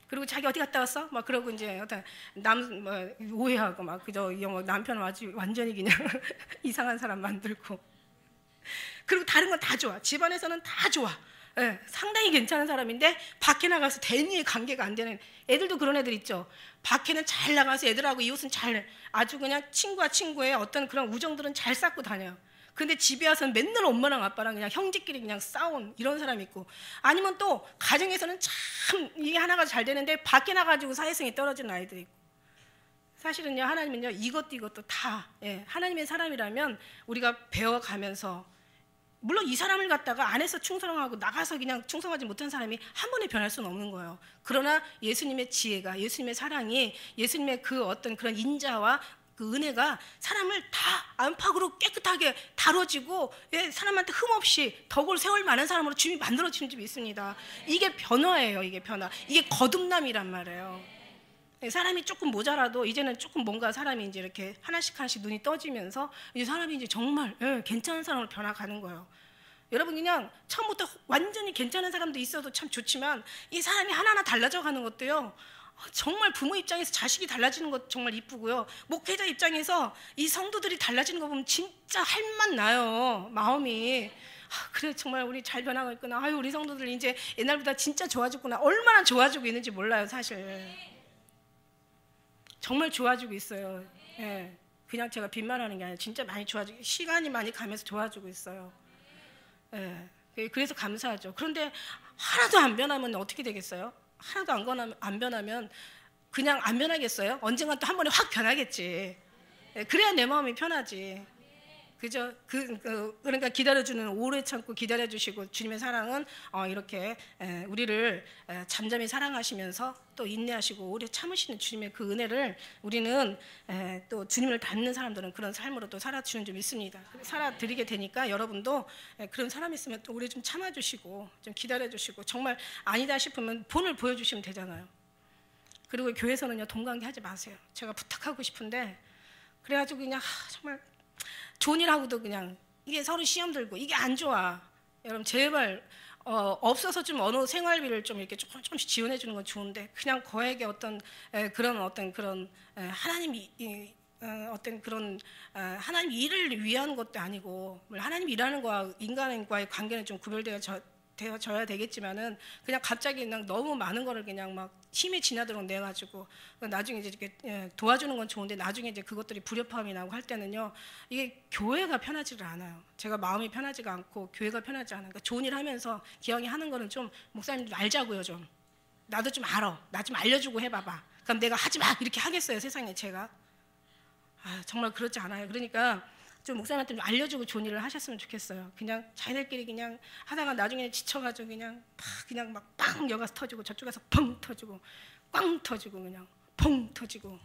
그리고 자기 어디 갔다 왔어? 막 그러고 이제 뭐 오해하고 막 그저 남편 아주 완전히 그냥 이상한 사람 만들고. 그리고 다른 건 다 좋아. 집안에서는 다 좋아. 상당히 괜찮은 사람인데 밖에 나가서 대인의 관계가 안 되는 애들도 그런 애들 있죠. 밖에는 잘 나가서 애들하고 이웃은 잘 아주 그냥 친구와 친구의 어떤 그런 우정들은 잘 쌓고 다녀요. 근데 집에 와서는 맨날 엄마랑 아빠랑 그냥 형제끼리 그냥 싸운 이런 사람이 있고, 아니면 또 가정에서는 참 이게 하나가 잘 되는데 밖에 나가지고 사회성이 떨어지는 아이들이 있고. 사실은요, 하나님은요 이것도 다 하나님의 사람이라면 우리가 배워가면서, 물론 이 사람을 갖다가 안에서 충성하고 나가서 그냥 충성하지 못한 사람이 한 번에 변할 수는 없는 거예요. 그러나 예수님의 지혜가, 예수님의 사랑이, 예수님의 그 어떤 그런 인자와 그 은혜가 사람을 다 안팎으로 깨끗하게 다뤄지고 사람한테 흠없이 덕을 세울 만한 사람으로 주님이 만들어주는 집이 있습니다. 이게 변화예요. 이게 변화. 이게 거듭남이란 말이에요. 사람이 조금 모자라도 이제는 조금 뭔가 사람이 이제 이렇게 하나씩 눈이 떠지면서 이제 사람이 이제 정말 괜찮은 사람으로 변화가는 거예요. 여러분, 그냥 처음부터 완전히 괜찮은 사람도 있어도 참 좋지만 이 사람이 하나하나 달라져 가는 것도요, 정말 부모 입장에서 자식이 달라지는 것 정말 이쁘고요, 목회자 입장에서 이 성도들이 달라지는 거 보면 진짜 할만 나요. 마음이 그래, 정말 우리 잘 변하고 있구나. 아유, 우리 성도들 이제 옛날보다 진짜 좋아졌구나. 얼마나 좋아지고 있는지 몰라요, 사실. 정말 좋아지고 있어요. 그냥 제가 빈말하는 게 아니라 진짜 많이 좋아지고, 시간이 많이 가면서 좋아지고 있어요. 그래서 감사하죠. 그런데 하나도 안 변하면 어떻게 되겠어요? 하나도 안 변하면 그냥 안 변하겠어요? 언젠간 또 한 번에 확 변하겠지. 그래야 내 마음이 편하지. 그죠? 그러니까 기다려주는, 오래 참고 기다려주시고 주님의 사랑은 이렇게 우리를 잠잠히 사랑하시면서 또 인내하시고 오래 참으시는 주님의 그 은혜를 우리는 또 주님을 닮는 사람들은 그런 삶으로 또 살아주는 줄 믿습니다. 살아드리게 되니까 여러분도 그런 사람 있으면 또 오래 좀 참아주시고 좀 기다려주시고, 정말 아니다 싶으면 본을 보여주시면 되잖아요. 그리고 교회에서는요, 동관계 하지 마세요. 제가 부탁하고 싶은데, 그래가지고 그냥 정말 좋은 일 하고도 그냥 이게 서로 시험 들고 이게 안 좋아. 여러분 제발 없어서 좀 어느 생활비를 좀 이렇게 조금씩 지원해 주는 건 좋은데, 그냥 거액의 어떤 그런 하나님이 어떤 그런 하나님 일을 위한 것도 아니고, 하나님 일하는 거와 인간과의 관계는 좀 구별되어 되어져야 되겠지만은 그냥 갑자기 그냥 너무 많은 거를 그냥 막 힘에 지나도록 내가지고 나중에 이제 이렇게 도와주는 건 좋은데 나중에 이제 그것들이 불협화음이 나고 할 때는요, 이게 교회가 편하지를 않아요. 제가 마음이 편하지가 않고 교회가 편하지 않아요. 그러니까 좋은 일 하면서 기왕에 하는 거는 좀 목사님도 알자고요. 좀 나도 좀 알아. 나 좀 알려주고 해봐봐. 그럼 내가 하지 마 이렇게 하겠어요, 세상에 제가? 정말 그렇지 않아요. 그러니까 좀 목사님한테 좀 알려주고 좋은 일을 하셨으면 좋겠어요. 그냥 자기들끼리 그냥 하다가 나중에 지쳐가지고 그냥 막 빵 여가서 터지고 저쪽에서 펑 터지고 꽝 터지고 그냥 펑 터지고.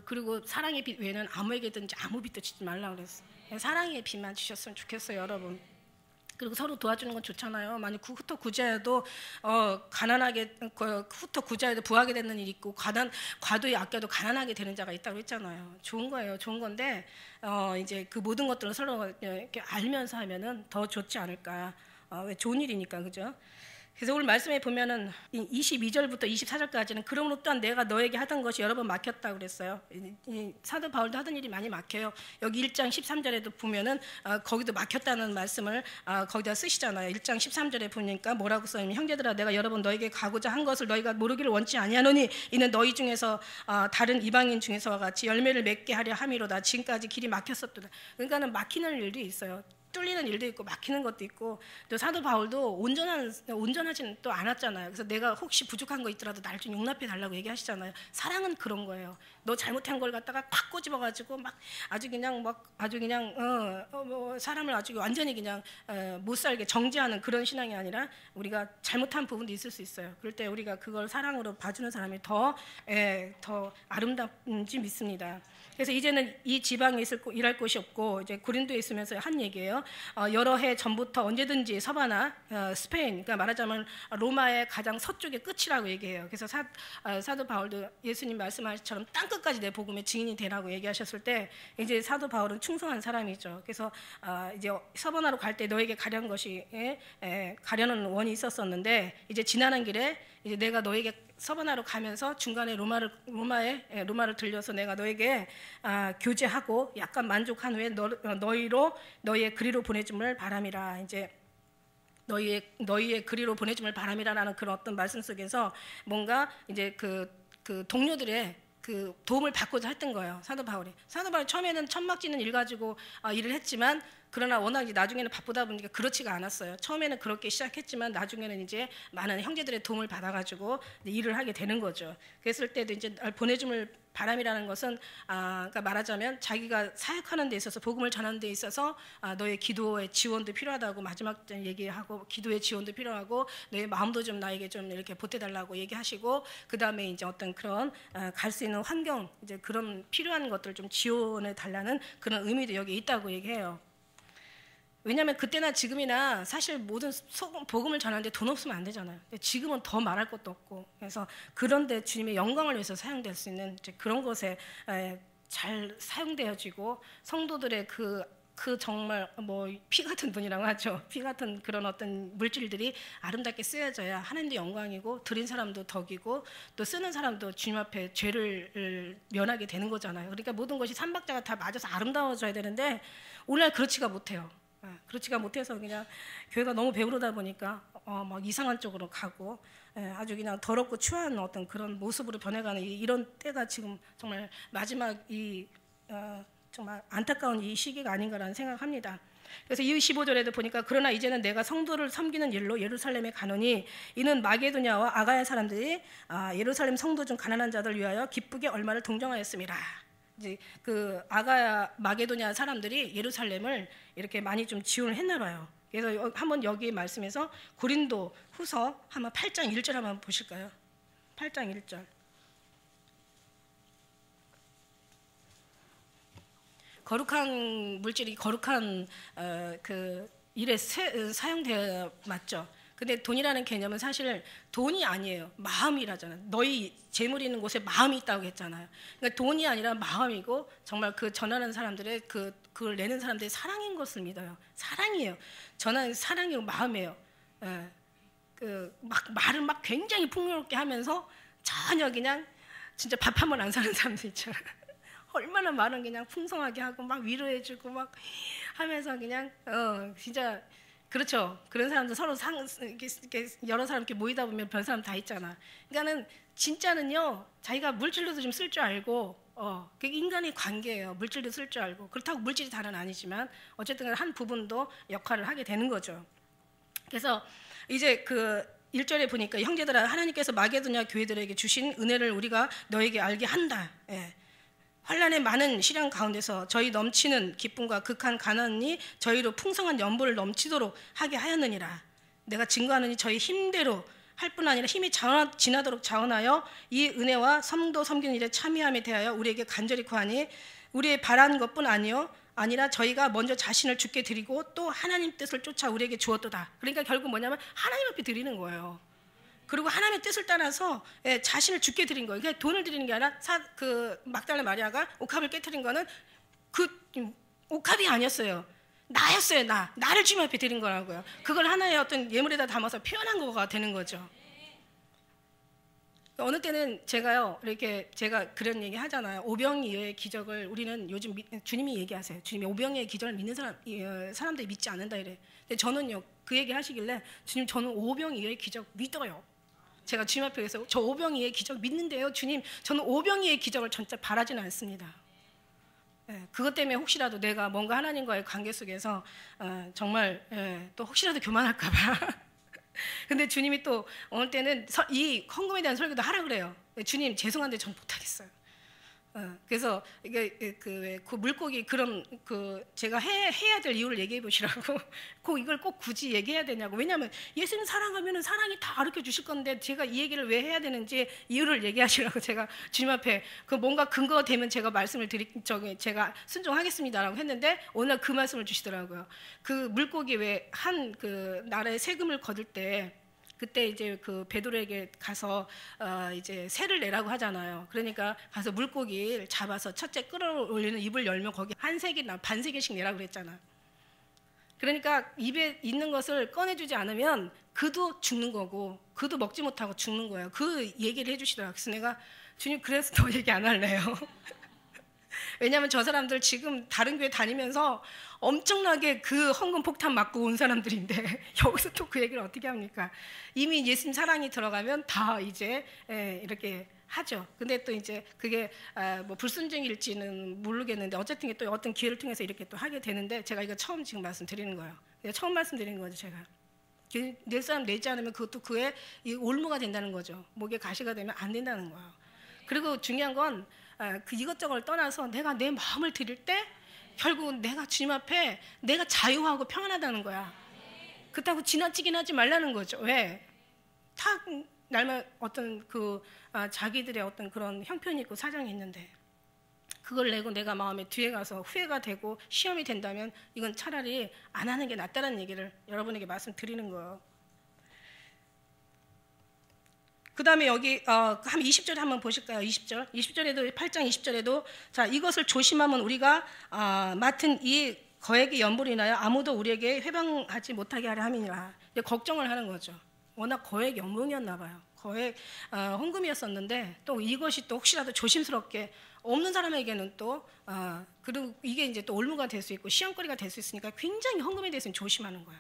그리고 사랑의 빛 외에는 아무에게든지 아무 빛도 주지 말라고 그랬어요. 사랑의 빛만 주셨으면 좋겠어요, 여러분. 그리고 서로 도와주는 건 좋잖아요. 만약 후터 구자여도 가난하게 후터 구자여도 부하게 되는 일이 있고 과도히 아껴도 가난하게 되는 자가 있다고 했잖아요. 좋은 거예요. 좋은 건데 이제 그 모든 것들을 서로 이렇게 알면서 하면은 더 좋지 않을까. 왜 좋은 일이니까, 그죠? 그래서 오늘 말씀에 보면은 22절부터 24절까지는 그러므로 또한 내가 너에게 하던 것이 여러 번 막혔다 그랬어요. 사도 바울도 하던 일이 많이 막혀요. 여기 1장 13절에도 보면은 거기도 막혔다는 말씀을 거기다 쓰시잖아요. 1장 13절에 보니까 뭐라고 써있냐면 형제들아 내가 여러 번 너에게 가고자 한 것을 너희가 모르기를 원치 아니하노니 이는 너희 중에서 다른 이방인 중에서와 같이 열매를 맺게 하려 함이로다. 지금까지 길이 막혔었도다. 그러니까는 막히는 일도 있어요. 뚫리는 일도 있고 막히는 것도 있고. 또 사도 바울도 온전하지는 또 않았잖아요. 그래서 내가 혹시 부족한 거 있더라도 날 좀 용납해 달라고 얘기하시잖아요. 사랑은 그런 거예요. 너 잘못한 걸 갖다가 팍 꼬집어가지고 막 아주 그냥 사람을 아주 완전히 그냥 못 살게 정죄하는 그런 신앙이 아니라 우리가 잘못한 부분도 있을 수 있어요. 그럴 때 우리가 그걸 사랑으로 봐주는 사람이 더 아름답지 믿습니다. 그래서 이제는 이 지방에 일할 곳이 없고 이제 고린도에 있으면서 한 얘기예요. 여러 해 전부터 언제든지 서바나 스페인, 그러니까 말하자면 로마의 가장 서쪽의 끝이라고 얘기해요. 그래서 사도 바울도 예수님 말씀하신 것처럼 땅 끝까지 내 복음의 증인이 되라고 얘기하셨을 때 이제 사도 바울은 충성한 사람이죠. 그래서 이제 서바나로 갈 때 너에게 가려는 원이 있었었는데 이제 지나는 길에 이제 내가 너에게 서바나로 가면서 중간에 로마를 들려서 내가 너에게 교제하고 약간 만족한 후에 너희의 그리로 보내줌을 바람이라. 이제 너희의 그리로 보내줌을 바람이라라는 그런 어떤 말씀 속에서 뭔가 이제 그 동료들의 그 도움을 받고자 했던 거예요. 사도 바울이 처음에는 천막 짓는 일 가지고 일을 했지만 그러나 워낙 이제 나중에는 바쁘다 보니까 그렇지가 않았어요. 처음에는 그렇게 시작했지만 나중에는 이제 많은 형제들의 도움을 받아가지고 일을 하게 되는 거죠. 그랬을 때도 이제 보내줌을 바람이라는 것은 그러니까 말하자면 자기가 사역하는 데 있어서 복음을 전하는 데 있어서 너의 기도의 지원도 필요하다고 마지막 얘기하고 기도의 지원도 필요하고 너의 마음도 좀 나에게 좀 이렇게 보태달라고 얘기하시고 그 다음에 이제 어떤 그런 갈 수 있는 환경 이제 그런 필요한 것들 좀 지원해 달라는 그런 의미도 여기 있다고 얘기해요. 왜냐하면 그때나 지금이나 사실 모든 복음을 전하는데 돈 없으면 안 되잖아요. 근데 지금은 더 말할 것도 없고 그래서 그런데 주님의 영광을 위해서 사용될 수 있는 이제 그런 것에 잘 사용되어지고 성도들의 그 정말 피 같은 돈이라고 하죠. 피 같은 그런 어떤 물질들이 아름답게 쓰여져야 하나님도 영광이고 드린 사람도 덕이고 또 쓰는 사람도 주님 앞에 죄를 면하게 되는 거잖아요. 그러니까 모든 것이 삼박자가 다 맞아서 아름다워져야 되는데 오늘날 그렇지가 못해요. 그렇지가 못해서 그냥 교회가 너무 배부르다 보니까 막 이상한 쪽으로 가고 아주 그냥 더럽고 추한 어떤 그런 모습으로 변해가는 이런 때가 지금 정말 마지막 정말 안타까운 이 시기가 아닌가라는 생각합니다. 그래서 이 15절에도 보니까 그러나 이제는 내가 성도를 섬기는 일로 예루살렘에 가노니 이는 마게도냐와 아가야 사람들이 예루살렘 성도 중 가난한 자들 위하여 기쁘게 얼마를 동정하였습니다. 이제 그 아가야 마게도냐 사람들이 예루살렘을 이렇게 많이 좀 지원을 했나 봐요. 그래서 한번 여기 말씀에서 고린도 후서 한번 8장 1절 한번 보실까요? 8장 1절. 거룩한 물질이 거룩한 그 일에 사용되어 맞죠. 근데 돈이라는 개념은 사실 돈이 아니에요. 마음이라잖아요. 너희 재물이 있는 곳에 마음이 있다고 했잖아요. 그러니까 돈이 아니라 마음이고 정말 그 전하는 사람들의 그걸 내는 사람들의 사랑인 것을 믿어요. 사랑이에요. 전하는 사랑이고 마음이에요. 막 말을 막 굉장히 풍요롭게 하면서 전혀 그냥 진짜 밥 한 번 안 사는 사람들 있잖아요. 얼마나 말은 그냥 풍성하게 하고 막 위로해주고 막 하면서 그냥 진짜 그렇죠. 그런 사람들 서로 이렇게 여러 사람 이렇게 모이다 보면 별 사람 다 있잖아. 그러니까는 진짜는요 자기가 물질로도 좀 쓸 줄 알고 그게 인간의 관계예요. 물질도 쓸 줄 알고 그렇다고 물질이 다는 아니지만 어쨌든 한 부분도 역할을 하게 되는 거죠. 그래서 이제 그 1절에 보니까 형제들아 하나님께서 마게도냐 교회들에게 주신 은혜를 우리가 너에게 알게 한다. 예. 환난의 많은 시련 가운데서 저희 넘치는 기쁨과 극한 가난이 저희로 풍성한 연보를 넘치도록 하게 하였느니라. 내가 증거하느니 저희 힘대로 할 뿐 아니라 힘이 지나도록 자원하여 이 은혜와 성도 섬기는 일에 참여함에 대하여 우리에게 간절히 구하니 우리의 바라는 것뿐 아니라 저희가 먼저 자신을 주께 드리고 또 하나님 뜻을 쫓아 우리에게 주었도다. 그러니까 결국 뭐냐면 하나님 앞에 드리는 거예요. 그리고 하나님의 뜻을 따라서 자신을 주께 드린 거예요. 그냥 돈을 드리는 게 아니라 그 막달라 마리아가 옥합을 깨트린 거는 그 옥합이 아니었어요. 나였어요. 나를 주님 앞에 드린 거라고요. 그걸 하나의 어떤 예물에다 담아서 표현한 거가 되는 거죠. 어느 때는 제가요 이렇게 제가 그런 얘기 하잖아요. 오병이어의 기적을 우리는 요즘 주님이 얘기하세요. 주님이 오병이어의 기적을 믿는 사람들이 믿지 않는다 이래. 근데 저는요 그 얘기 하시길래 주님 저는 오병이어의 기적 믿어요. 제가 주님 앞에 서저 오병이어의 기적 믿는데요 주님 저는 오병이어의 기적을 진짜 바라지는 않습니다. 그것 때문에 혹시라도 내가 뭔가 하나님과의 관계 속에서 정말 또 혹시라도 교만할까 봐 근데 주님이 또 어느 때는 이 헌금에 대한 설교도 하라 그래요. 주님 죄송한데 전 못하겠어요. 그래서 이게 그 물고기 그런 제가 해야 될 이유를 얘기해 보시라고 꼭 이걸 꼭 굳이 얘기해야 되냐고. 왜냐하면 예수님 사랑하면은 사랑이 다 가르쳐 주실 건데 제가 이 얘기를 왜 해야 되는지 이유를 얘기하시라고 제가 주님 앞에 그 뭔가 근거가 되면 제가 말씀을 제가 순종하겠습니다라고 했는데 오늘 그 말씀을 주시더라고요. 그 물고기 왜 한 그 나라에 세금을 거둘 때 그때 이제 그 베드로에게 가서 이제 세를 내라고 하잖아요. 그러니까 가서 물고기를 잡아서 첫째 끌어올리는 입을 열면 거기 한 세기나 반 세기씩 내라고 그랬잖아. 그러니까 입에 있는 것을 꺼내주지 않으면 그도 죽는 거고 그도 먹지 못하고 죽는 거예요. 그 얘기를 해주시더라고요. 그래서 내가 주님 그래서 더 얘기 안 할래요. 왜냐하면 저 사람들 지금 다른 교회 다니면서 엄청나게 그 헌금 폭탄 맞고 온 사람들인데 여기서 또 그 얘기를 어떻게 합니까? 이미 예수님 사랑이 들어가면 다 이제 이렇게 하죠. 근데 또 이제 그게 뭐 불순종일지는 모르겠는데 어쨌든 또 어떤 기회를 통해서 이렇게 또 하게 되는데 제가 이거 처음 지금 말씀드리는 거예요. 처음 말씀드리는 거죠 제가. 낼 사람 내지 않으면 그것도 그의 올무가 된다는 거죠. 목에 가시가 되면 안 된다는 거예요. 그리고 중요한 건 그 이것저것을 떠나서 내가 내 마음을 드릴 때 결국 내가 주님 앞에 내가 자유하고 평안하다는 거야. 그렇다고 지나치긴 하지 말라는 거죠. 왜? 다 날마다 어떤 자기들의 어떤 그런 형편이 있고 사정이 있는데 그걸 내고 내가 마음에 뒤에 가서 후회가 되고 시험이 된다면 이건 차라리 안 하는 게 낫다는 얘기를 여러분에게 말씀드리는 거예요. 그 다음에 여기 한 20절에 한번 보실까요? 20절에도 8장 20절에도 자 이것을 조심하면 우리가 맡은 이 거액의 연보로 인하여 아무도 우리에게 회방하지 못하게 하려 함이니라. 걱정을 하는 거죠. 워낙 거액 연봉이었나 봐요. 거액 헌금이었었는데 또 이것이 또 혹시라도 조심스럽게 없는 사람에게는 또 그리고 이게 이제 또 올무가 될 수 있고 시험거리가 될 수 있으니까 굉장히 헌금에 대해서는 조심하는 거야.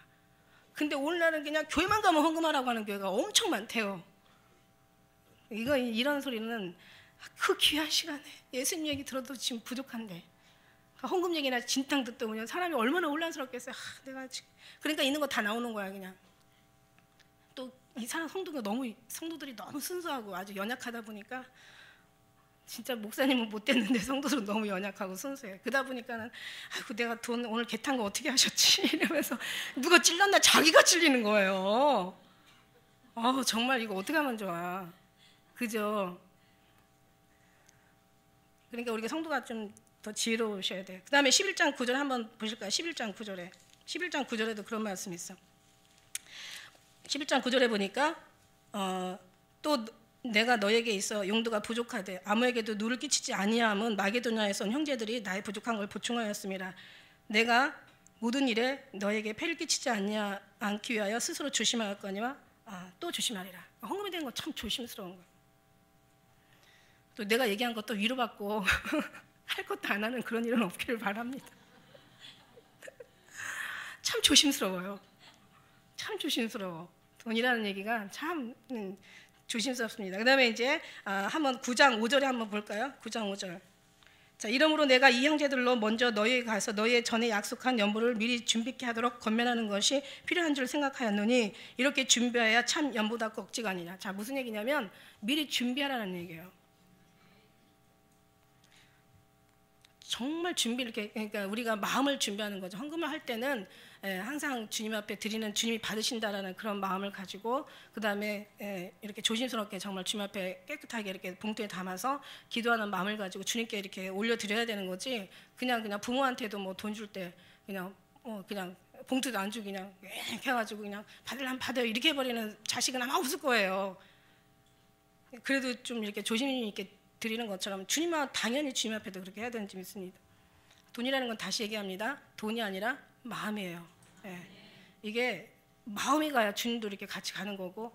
근데 오늘날은 그냥 교회만 가면 헌금하라고 하는 교회가 엄청 많대요. 이런 소리는 그 귀한 시간에 예수님 얘기 들어도 지금 부족한데 헌금 얘기나 진탕 듣다 보면 사람이 얼마나 혼란스럽겠어요. 내가 지금 그러니까 있는 거 다 나오는 거야 그냥. 또 이 사람 성도들이 너무 순수하고 아주 연약하다 보니까 진짜 목사님은 못 됐는데 성도들은 너무 연약하고 순수해. 그러다 보니까는 아이고 내가 돈 오늘 개 탄 거 어떻게 하셨지 이러면서 누가 찔렀나 자기가 찔리는 거예요. 정말 이거 어떻게 하면 좋아. 그죠? 그러니까 우리가 성도가 좀 더 지혜로우셔야 돼요. 그 다음에 11장 9절 한번 보실까요? 11장 9절에도 그런 말씀이 있어. 11장 9절에 보니까 또 내가 너에게 있어 용도가 부족하되 아무에게도 누를 끼치지 아니함은 마게도냐에서 온 형제들이 나의 부족한 걸 보충하였습니다. 내가 모든 일에 너에게 폐를 끼치지 않기 위하여 스스로 조심하였거니와 또 조심하리라. 헌금에 대한 거 참 조심스러운 거예요. 또 내가 얘기한 것도 위로받고 할 것도 안 하는 그런 일은 없기를 바랍니다. 참 조심스러워요. 참 조심스러워. 돈이라는 얘기가 참 조심스럽습니다. 그 다음에 이제 한번 9장 5절에 한번 볼까요? 9장 5절. 자, 이러므로 내가 이 형제들로 먼저 너희에게 가서 너희의 전에 약속한 연보를 미리 준비케 하도록 권면하는 것이 필요한 줄 생각하였노니 이렇게 준비해야 참 연보답고 억지가 아니냐. 자, 무슨 얘기냐면 미리 준비하라는 얘기예요. 정말 준비를 이렇게, 그러니까 우리가 마음을 준비하는 거죠. 헌금을 할 때는 항상 주님 앞에 드리는, 주님이 받으신다라는 그런 마음을 가지고, 그 다음에 이렇게 조심스럽게 정말 주님 앞에 깨끗하게 이렇게 봉투에 담아서 기도하는 마음을 가지고 주님께 이렇게 올려드려야 되는 거지. 그냥 부모한테도 뭐 돈 줄 때 그냥 봉투도 안 주고 그냥 이렇게 해가지고 그냥 받으려면 받아요 이렇게 해버리는 자식은 아마 없을 거예요. 그래도 좀 이렇게 조심 있게 드리는 것처럼 주님은 당연히 주님 앞에도 그렇게 해야 되는 점이 있습니다. 돈이라는 건 다시 얘기합니다. 돈이 아니라 마음이에요. 이게 마음이 가야 주님도 이렇게 같이 가는 거고,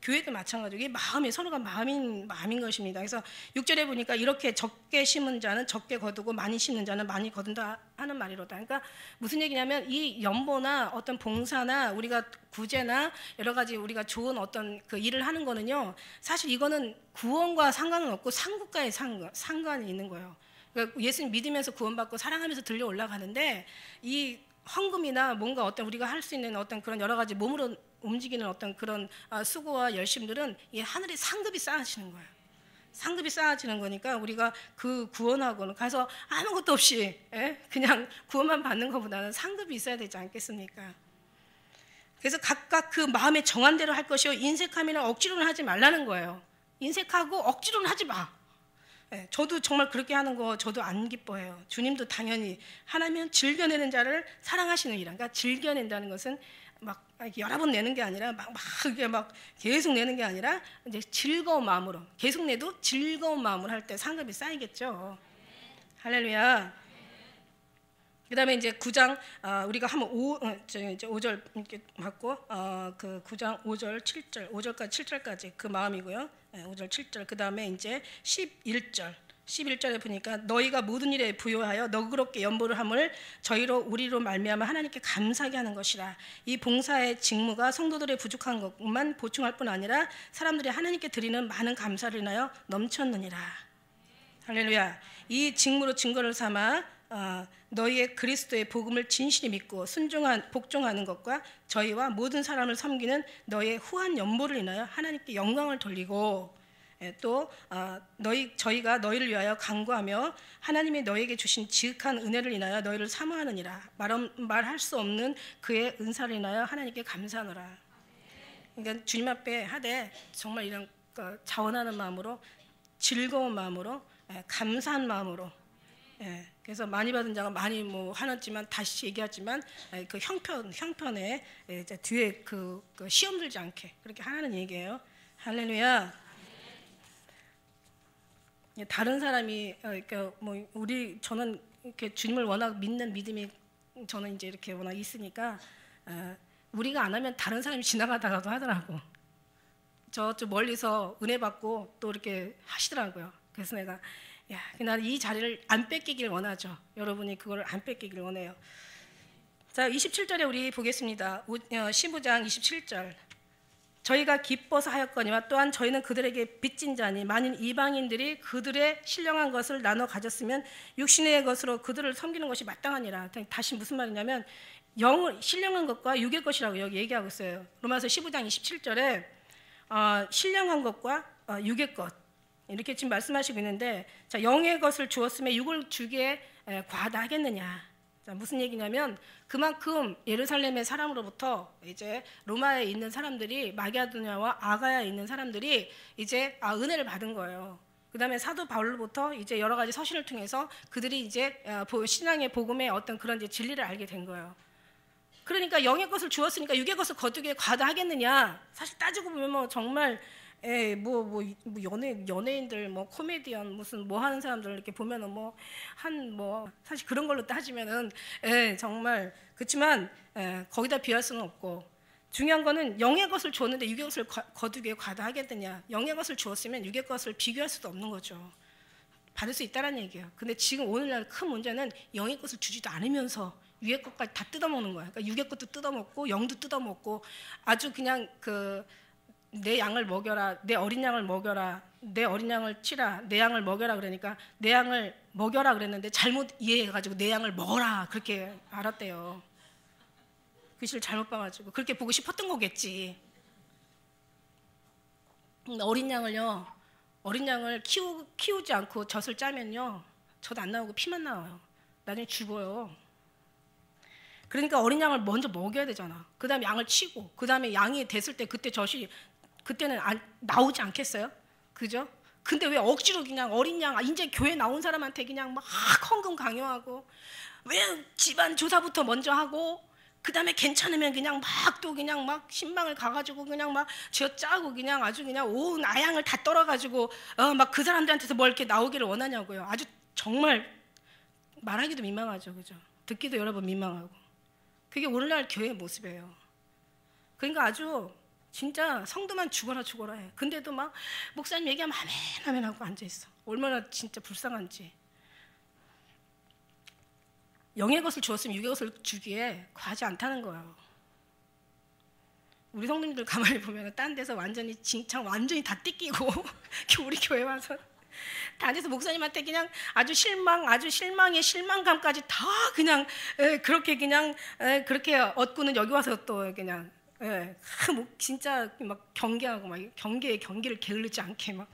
교회도 마찬가지고 이게 마음이, 서로가 마음인 것입니다. 그래서 6절에 보니까 이렇게 적게 심은 자는 적게 거두고 많이 심는 자는 많이 거둔다 하는 말이로다. 그러니까 무슨 얘기냐면 이 연보나 어떤 봉사나 우리가 구제나 여러 가지 우리가 좋은 어떤 그 일을 하는 거는요, 사실 이거는 구원과 상관은 없고 상급과의 상관이 있는 거예요. 그러니까 예수님 믿으면서 구원받고 사랑하면서 들려 올라가는데, 이 헌금이나 뭔가 어떤 우리가 할 수 있는 어떤 그런 여러 가지 몸으로 움직이는 어떤 그런 수고와 열심들은 이 하늘의 상급이 쌓아지는 거예요. 상급이 쌓아지는 거니까 우리가 그 구원하고는 가서 아무것도 없이 그냥 구원만 받는 것보다는 상급이 있어야 되지 않겠습니까? 그래서 각각 그 마음에 정한 대로 할 것이요 인색함이나 억지로는 하지 말라는 거예요. 인색하고 억지로는 하지 마. 저도 정말 그렇게 하는 거 저도 안 기뻐해요. 주님도 당연히 하나님은 즐겨내는 자를 사랑하시는 이라. 그러니까 즐겨낸다는 것은 막 여러 번 내는 게 아니라 막 계속 내는 게 아니라 이제 즐거운 마음으로 계속 내도 즐거운 마음으로 할 때 상급이 쌓이겠죠. 할렐루야. 그다음에 이제 9장 우리가 한번 5절 이렇게 받고 그 9장 5절 7절 5절까지 7절까지 그 마음이고요. 5절 7절 그다음에 이제 11절에 보니까 너희가 모든 일에 부요하여 너그럽게 연보를 함을 저희로 우리로 말미암아 하나님께 감사하게 하는 것이라. 이 봉사의 직무가 성도들의 부족한 것만 보충할 뿐 아니라 사람들이 하나님께 드리는 많은 감사를 인하여 넘쳤느니라. 할렐루야. 이 직무로 증거를 삼아 너희의 그리스도의 복음을 진실히 믿고 복종하는 것과 저희와 모든 사람을 섬기는 너희의 후한 연보를 인하여 하나님께 영광을 돌리고, 또 저희가 너희를 위하여 간구하며 하나님이 너희에게 주신 지극한 은혜를 인하여 너희를 사모하느니라. 말할 수 없는 그의 은사를 인하여 하나님께 감사하노라. 그러니까 주님 앞에 하되 정말 이런 자원하는 마음으로, 즐거운 마음으로, 감사한 마음으로. 그래서 많이 받은 자가 많이 뭐 하였지만 다시 얘기하지만 그 형편에 이제 뒤에 그 시험 들지 않게 그렇게 하라는 얘기예요. 할렐루야. 다른 사람이 그러니까 뭐 저는 이렇게 주님을 워낙 믿는 믿음이 저는 이제 이렇게 워낙 있으니까 우리가 안 하면 다른 사람이 지나가다가도 하더라고. 저쪽 멀리서 은혜 받고 또 이렇게 하시더라고요. 그래서 내가 나는 이 자리를 안 뺏기길 원하죠. 여러분이 그걸 안 뺏기길 원해요. 자, 27절에 우리 보겠습니다. 15장 27절. 저희가 기뻐서 하였거니와 또한 저희는 그들에게 빚진 자니 만일 이방인들이 그들의 신령한 것을 나눠 가졌으면 육신의 것으로 그들을 섬기는 것이 마땅하니라. 다시 무슨 말이냐면 신령한 것과 육의 것이라고 여기 얘기하고 있어요. 로마서 15장 27절에 신령한 것과 육의 것 이렇게 지금 말씀하시고 있는데, 자, 영의 것을 주었으면 육을 주기에 과다하겠느냐. 자, 무슨 얘기냐면 그만큼 예루살렘의 사람으로부터 이제 로마에 있는 사람들이, 마게도냐와 아가야에 있는 사람들이 이제 은혜를 받은 거예요. 그다음에 사도 바울로부터 이제 여러 가지 서신을 통해서 그들이 이제 신앙의 복음의 어떤 그런 이제 진리를 알게 된 거예요. 그러니까 영의 것을 주었으니까 육의 것을 거두기에 과다하겠느냐. 사실 따지고 보면 뭐 정말 연예인들 뭐 코미디언 무슨 뭐 하는 사람들 이렇게 보면은 사실 그런 걸로 따지면은 정말 그렇지만 거기다 비할 수는 없고, 중요한 거는 영의 것을 주었는데 육의 것을 거두기에 과다하겠느냐. 영의 것을 주었으면 육의 것을 비교할 수도 없는 거죠. 받을 수 있다는 얘기예요. 근데 지금 오늘날 큰 문제는 영의 것을 주지도 않으면서 위에 것까지 다 뜯어먹는 거야. 그러니까 육의 것도 뜯어먹고 영도 뜯어먹고 아주 그냥 내 양을 먹여라, 내 어린 양을 먹여라, 내 어린 양을 치라, 내 양을 먹여라 그러니까 내 양을 먹여라 그랬는데 잘못 이해해가지고 내 양을 먹어라 그렇게 알았대요. 글씨를 잘못 봐가지고 그렇게 보고 싶었던 거겠지. 어린 양을 키우지 않고 젖을 짜면요, 젖 안 나오고 피만 나와요. 나중에 죽어요. 그러니까 어린 양을 먼저 먹여야 되잖아. 그 다음에 양을 치고 그 다음에 양이 됐을 때 그때는 나오지 않겠어요? 그죠? 근데 왜 억지로 그냥 어린 양, 이제 교회 나온 사람한테 그냥 막 헌금 강요하고, 왜 집안 조사부터 먼저 하고, 그 다음에 괜찮으면 그냥 막 신방을 가가지고 그냥 막 쥐어짜고 그냥 아주 그냥 온 아양을 다 떨어가지고 막 그 사람들한테서 뭘 이렇게 나오기를 원하냐고요. 아주 정말 말하기도 민망하죠, 그죠? 듣기도 여러 번 민망하고. 그게 오늘날 교회의 모습이에요. 그러니까 아주 진짜 성도만 죽어라 해. 근데도 막 목사님 얘기하면 아멘 하고 앉아있어. 얼마나 진짜 불쌍한지. 영의 것을 주었으면 육의 것을 주기에 과하지 않다는 거예요. 우리 성도님들 가만히 보면 딴 데서 완전히 진창 완전히 다 띠끼고 우리 교회 와서 딴 데서 목사님한테 그냥 아주 실망의 실망감까지 다 그냥 그렇게 그냥 그렇게 얻고는 여기 와서 또 그냥 진짜 막 경계하고 막 경계를 게을르지 않게 막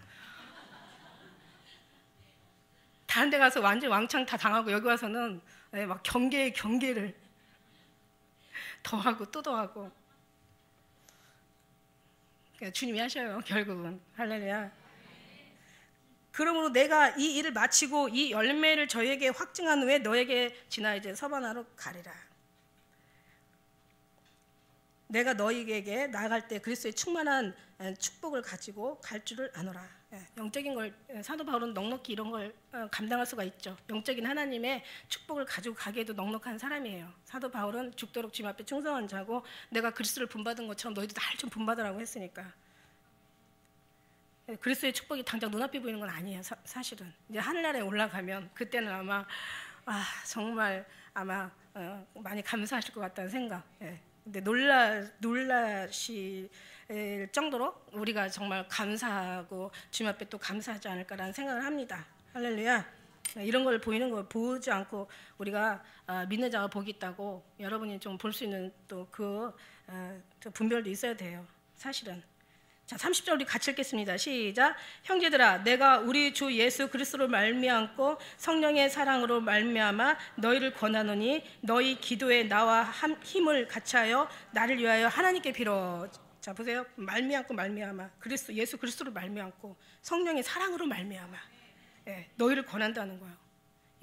다른 데 가서 완전 왕창 다 당하고 여기 와서는 막 경계를 더 하고 또 더 하고. 그러니까 주님이 하셔요, 결국은. 할렐루야. 그러므로 내가 이 일을 마치고 이 열매를 저에게 확증한 후에 너에게 지나 이제 서바나로 가리라. 내가 너희에게 나아갈 때 그리스도의 충만한 축복을 가지고 갈 줄을 아노라. 영적인 걸 사도 바울은 넉넉히 이런 걸 감당할 수가 있죠. 영적인 하나님의 축복을 가지고 가기에도 넉넉한 사람이에요. 사도 바울은 죽도록 주님 앞에 충성한 자고 내가 그리스도를 본받은 것처럼 너희도 날 좀 본받으라고 했으니까. 그리스도의 축복이 당장 눈앞에 보이는 건 아니에요. 사실은 이제 하늘나라에 올라가면 그때는 아마 정말 아마 많이 감사하실 것 같다는 생각. 근데 놀라실 정도로 우리가 정말 감사하고 주님 앞에 또 감사하지 않을까라는 생각을 합니다. 할렐루야. 이런 걸 보이는 걸 보지 않고 우리가 믿는 자가 복이 있다고 여러분이 좀 볼 수 있는 또 그 분별도 있어야 돼요. 사실은. 자, 30절 우리 같이 읽겠습니다. 시작. 형제들아, 내가 우리 주 예수 그리스도로 말미암고 성령의 사랑으로 말미암아 너희를 권하노니 너희 기도에 나와 힘을 같이하여 나를 위하여 하나님께 빌어. 자, 보세요. 말미암고 예수 그리스도로 말미암고 성령의 사랑으로 말미암아 너희를 권한다는 거예요.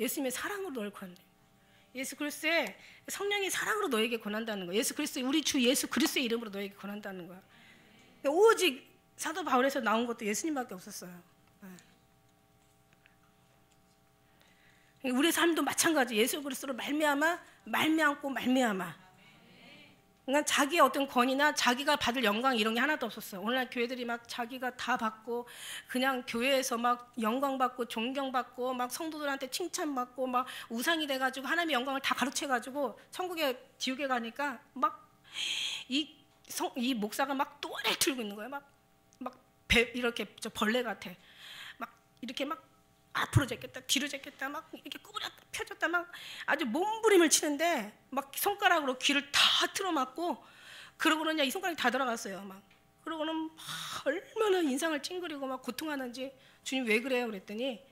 예수님의 사랑으로 너를 권한다. 예수 그리스도의 성령의 사랑으로 너에게 권한다는 거예요. 예수 그리스도, 우리 주 예수 그리스도의 이름으로 너에게 권한다는 거예요. 오직 사도 바울에서 나온 것도 예수님밖에 없었어요. 우리 삶도 마찬가지. 예수 그리스도로 말미암고 말미암아. 그러니까 자기의 어떤 권위나 자기가 받을 영광 이런 게 하나도 없었어요. 오늘날 교회들이 막 자기가 다 받고 그냥 교회에서 막 영광받고 존경받고 막 성도들한테 칭찬받고 막 우상이 돼가지고 하나님의 영광을 다 가로채가지고 천국에 지옥에 가니까 막 이 목사가 막 또래를 들고 있는 거예요. 막 이렇게 벌레 같아. 막 이렇게 막 앞으로 제꼈다 뒤로 제꼈다 막 이렇게 구부렸다 펴졌다 막 아주 몸부림을 치는데 막 손가락으로 귀를 다 틀어막고 그러고는 이 손가락이 다 들어갔어요. 막 그러고는 막 얼마나 인상을 찡그리고 막 고통하는지 주님 왜 그래요? 그랬더니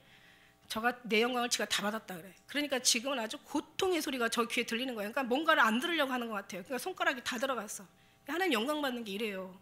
저가 내 영광을 지가 다 받았다 그래. 그러니까 지금은 아주 고통의 소리가 저 귀에 들리는 거예요. 그러니까 뭔가를 안 들으려고 하는 것 같아요. 그러니까 손가락이 다 들어갔어. 하나님 영광 받는 게 이래요.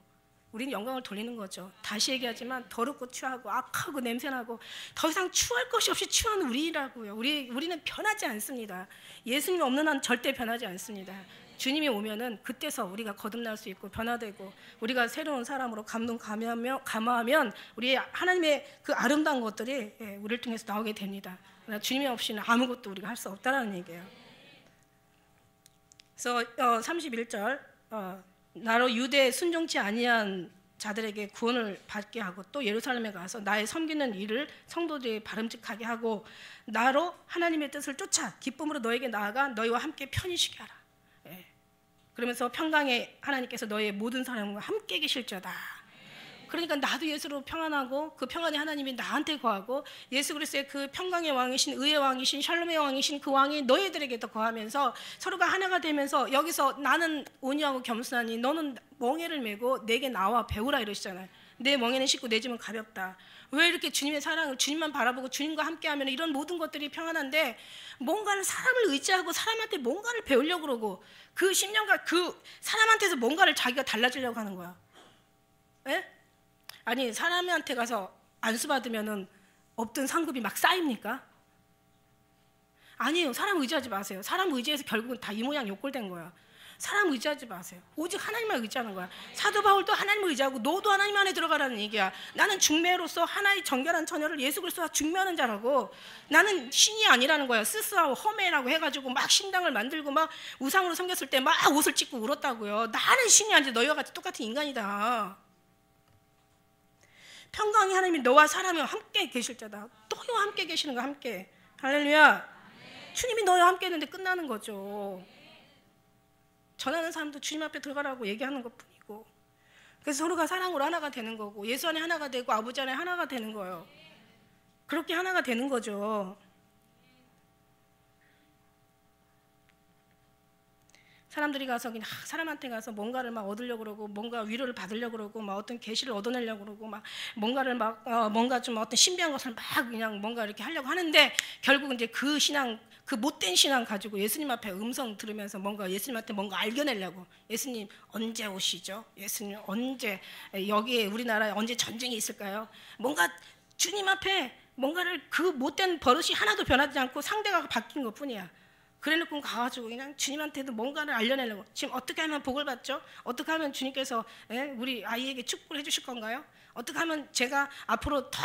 우리는 영광을 돌리는 거죠. 다시 얘기하지만 더럽고 추하고 악하고 냄새나고 더 이상 추할 것이 없이 추한 우리라고요. 우리는 변하지 않습니다. 예수님 없는 한 절대 변하지 않습니다. 주님이 오면은 그때서 우리가 거듭날 수 있고 변화되고 우리가 새로운 사람으로 감화하면 우리 하나님의 그 아름다운 것들이 우리를 통해서 나오게 됩니다. 그러나 주님이 없이는 아무것도 우리가 할 수 없다라는 얘기예요. 그래서 31절 나로 유대에 순종치 아니한 자들에게 구원을 받게 하고 또 예루살렘에 가서 나의 섬기는 일을 성도들이 바름직하게 하고 나로 하나님의 뜻을 쫓아 기쁨으로 너에게 나아가 너희와 함께 편히 쉬게 하라. 예. 그러면서 평강에 하나님께서 너희의 모든 사람과 함께 계실지어다. 그러니까 나도 예수로 평안하고 그 평안의 하나님이 나한테 거하고 예수 그리스도의 그 평강의 왕이신 의의 왕이신 샬롬의 왕이신 그 왕이 너희들에게도 거하면서 서로가 하나가 되면서 여기서 나는 온유하고 겸손하니 너는 멍에를 메고 내게 나와 배우라 이러시잖아요. 내 멍에는 쉽고 내 짐은 가볍다. 왜 이렇게 주님의 사랑을 주님만 바라보고 주님과 함께하면 이런 모든 것들이 평안한데 뭔가를 사람을 의지하고 사람한테 뭔가를 배우려고 그러고 그 10년간 그 사람한테서 뭔가를 자기가 달라지려고 하는 거야. 예? 아니 사람한테 가서 안수 받으면은 없던 상급이 막 쌓입니까? 아니에요. 사람 의지하지 마세요. 사람 의지해서 결국은 다 이 모양 요꼴 된 거야. 사람 의지하지 마세요. 오직 하나님만 의지하는 거야. 사도 바울도 하나님을 의지하고 너도 하나님 안에 들어가라는 얘기야. 나는 중매로서 하나의 정결한 처녀를 예수 그리스도와 중매하는 자라고. 나는 신이 아니라는 거야. 스스하고 허메라고 해가지고 막 신당을 만들고 막 우상으로 섬겼을 때 막 옷을 찢고 울었다고요. 나는 신이 아닌데 너희와 같이 똑같은 인간이다. 평강이 하나님이 너와 사람이 함께 계실 자다. 너희와 함께 계시는 거 함께. 할렐루야. 주님이 너희와 함께 했는데 끝나는 거죠. 전하는 사람도 주님 앞에 들어가라고 얘기하는 것뿐이고. 그래서 서로가 사랑으로 하나가 되는 거고 예수 안에 하나가 되고 아버지 안에 하나가 되는 거예요. 그렇게 하나가 되는 거죠. 사람들이 가서 그냥 사람한테 가서 뭔가를 막 얻으려고 그러고 뭔가 위로를 받으려고 그러고 막 어떤 계시를 얻어내려고 그러고 막 뭔가를 막 뭔가 좀 어떤 신비한 것을 막 그냥 뭔가 이렇게 하려고 하는데 결국은 이제 그 신앙 그 못된 신앙 가지고 예수님 앞에 음성 들으면서 뭔가 예수님한테 뭔가 알겨내려고 예수님 언제 오시죠? 예수님 언제 여기에 우리나라에 언제 전쟁이 있을까요? 뭔가 주님 앞에 뭔가를 그 못된 버릇이 하나도 변하지 않고 상대가 바뀐 것뿐이야. 그래놓고 가가지고 그냥 주님한테도 뭔가를 알려내려고 지금 어떻게 하면 복을 받죠? 어떻게 하면 주님께서 우리 아이에게 축복을 해주실 건가요? 어떻게 하면 제가 앞으로 더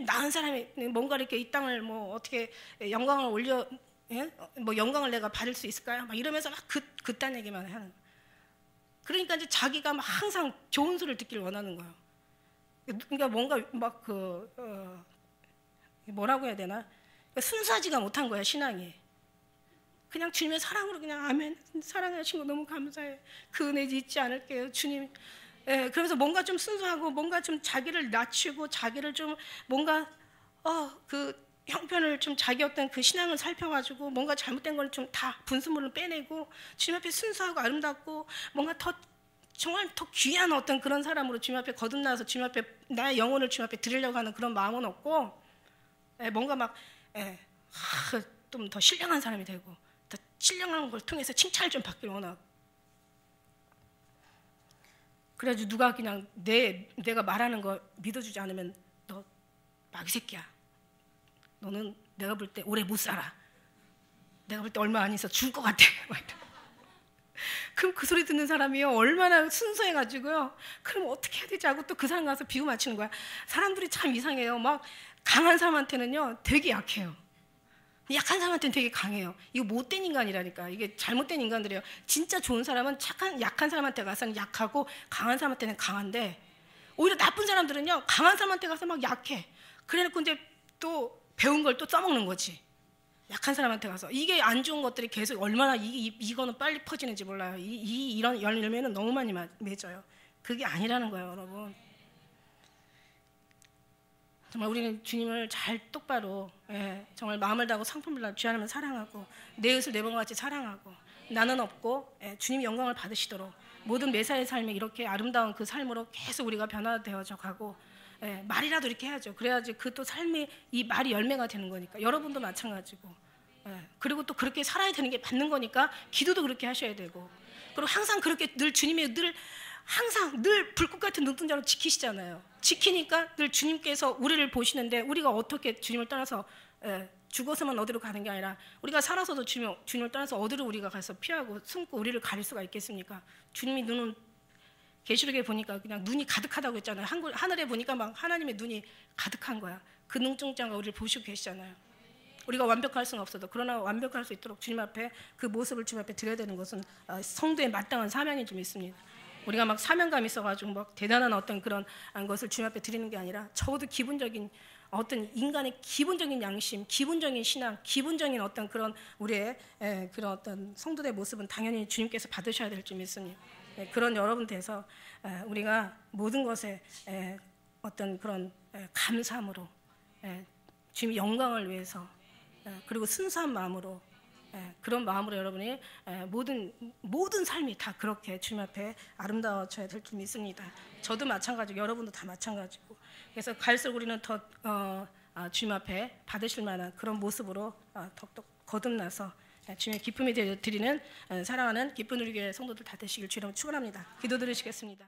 나은 사람이 뭔가 이렇게 이 땅을 뭐 어떻게 영광을 올려 뭐 영광을 내가 받을 수 있을까요? 막 이러면서 막 그딴 얘기만 하는 거예요. 그러니까 이제 자기가 막 항상 좋은 소리를 듣기를 원하는 거예요. 그러니까 뭔가 막 뭐라고 해야 되나? 그러니까 순수하지가 못한 거야 신앙이. 그냥 주님의 사랑으로 그냥 아멘 사랑하신 거 너무 감사해. 그 은혜 잊지 않을게요 주님. 그러면서 뭔가 좀 순수하고 뭔가 좀 자기를 낮추고 자기를 좀 뭔가 그 형편을 좀 자기 어떤 그 신앙을 살펴가지고 뭔가 잘못된 걸 좀 다 분수물을 빼내고 주님 앞에 순수하고 아름답고 뭔가 더 정말 더 귀한 어떤 그런 사람으로 주님 앞에 거듭나서 주님 앞에 나의 영혼을 주님 앞에 드리려고 하는 그런 마음은 없고 뭔가 막 좀 더 신령한 사람이 되고 더 신령한 걸 통해서 칭찬을 좀 받기를 원하고 그래가지고 누가 그냥 내가 말하는 거 믿어주지 않으면 너 마귀 새끼야. 너는 내가 볼 때 오래 못 살아. 내가 볼 때 얼마 안 있어 죽을 것 같아. 그럼 그 소리 듣는 사람이요 얼마나 순수해가지고요. 그럼 어떻게 해야 되지 하고 또 그 사람 가서 비유 맞추는 거야. 사람들이 참 이상해요. 막 강한 사람한테는요 되게 약해요. 약한 사람한테는 되게 강해요. 이거 못된 인간이라니까. 이게 잘못된 인간들이에요. 진짜 좋은 사람은 약한 사람한테 가서는 약하고 강한 사람한테는 강한데 오히려 나쁜 사람들은요 강한 사람한테 가서 막 약해. 그래놓고 이제 또 배운 걸 또 써먹는 거지. 약한 사람한테 가서 이게 안 좋은 것들이 계속 얼마나 이거는 빨리 퍼지는지 몰라요. 이런 열매는 너무 많이 맺어요. 그게 아니라는 거예요, 여러분. 정말 우리는 주님을 잘 똑바로 정말 마음을 다하고 상품을 다하고 주 하나님을 사랑하고 내 이웃을 내 몸과 같이 사랑하고 나는 없고 주님 영광을 받으시도록 모든 매사의 삶에 이렇게 아름다운 그 삶으로 계속 우리가 변화되어져 가고 말이라도 이렇게 해야죠. 그래야지 그 또 삶이 이 말이 열매가 되는 거니까 여러분도 마찬가지고 그리고 또 그렇게 살아야 되는 게 맞는 거니까 기도도 그렇게 하셔야 되고 그리고 항상 그렇게 늘 주님이 항상 늘 불꽃 같은 눈동자로 지키시잖아요. 지키니까 늘 주님께서 우리를 보시는데 우리가 어떻게 주님을 떠나서 죽어서만 어디로 가는 게 아니라 우리가 살아서도 주님을 떠나서 어디로 우리가 가서 피하고 숨고 우리를 가릴 수가 있겠습니까? 주님이 눈은 계시록에 보니까 그냥 눈이 가득하다고 했잖아요. 하늘에 보니까 막 하나님의 눈이 가득한 거야. 그 눈동자가 우리를 보시고 계시잖아요. 우리가 완벽할 수는 없어도 그러나 완벽할 수 있도록 주님 앞에 그 모습을 주님 앞에 드려야 되는 것은 성도의 마땅한 사명이 좀 있습니다. 우리가 막 사명감 있어가지고 막 대단한 어떤 그런 것을 주님 앞에 드리는 게 아니라 적어도 기본적인 어떤 인간의 기본적인 양심, 기본적인 신앙, 기본적인 어떤 그런 우리의 그런 어떤 성도의 모습은 당연히 주님께서 받으셔야 될 줄 믿습니다. 그런 여러분 돼서 우리가 모든 것에 어떤 그런 감사함으로 주님 영광을 위해서 그리고 순수한 마음으로 그런 마음으로 여러분이 모든 삶이 다 그렇게 주님 앞에 아름다워져야 될 줄 믿습니다. 저도 마찬가지고 여러분도 다 마찬가지고 그래서 갈수록 우리는 더 주님 앞에 받으실 만한 그런 모습으로 더욱더 거듭나서 주님의 기쁨이 드리는 사랑하는 기쁜 우리 교회 성도들 다 되시길 주님으로 축원합니다. 기도 드리시겠습니다.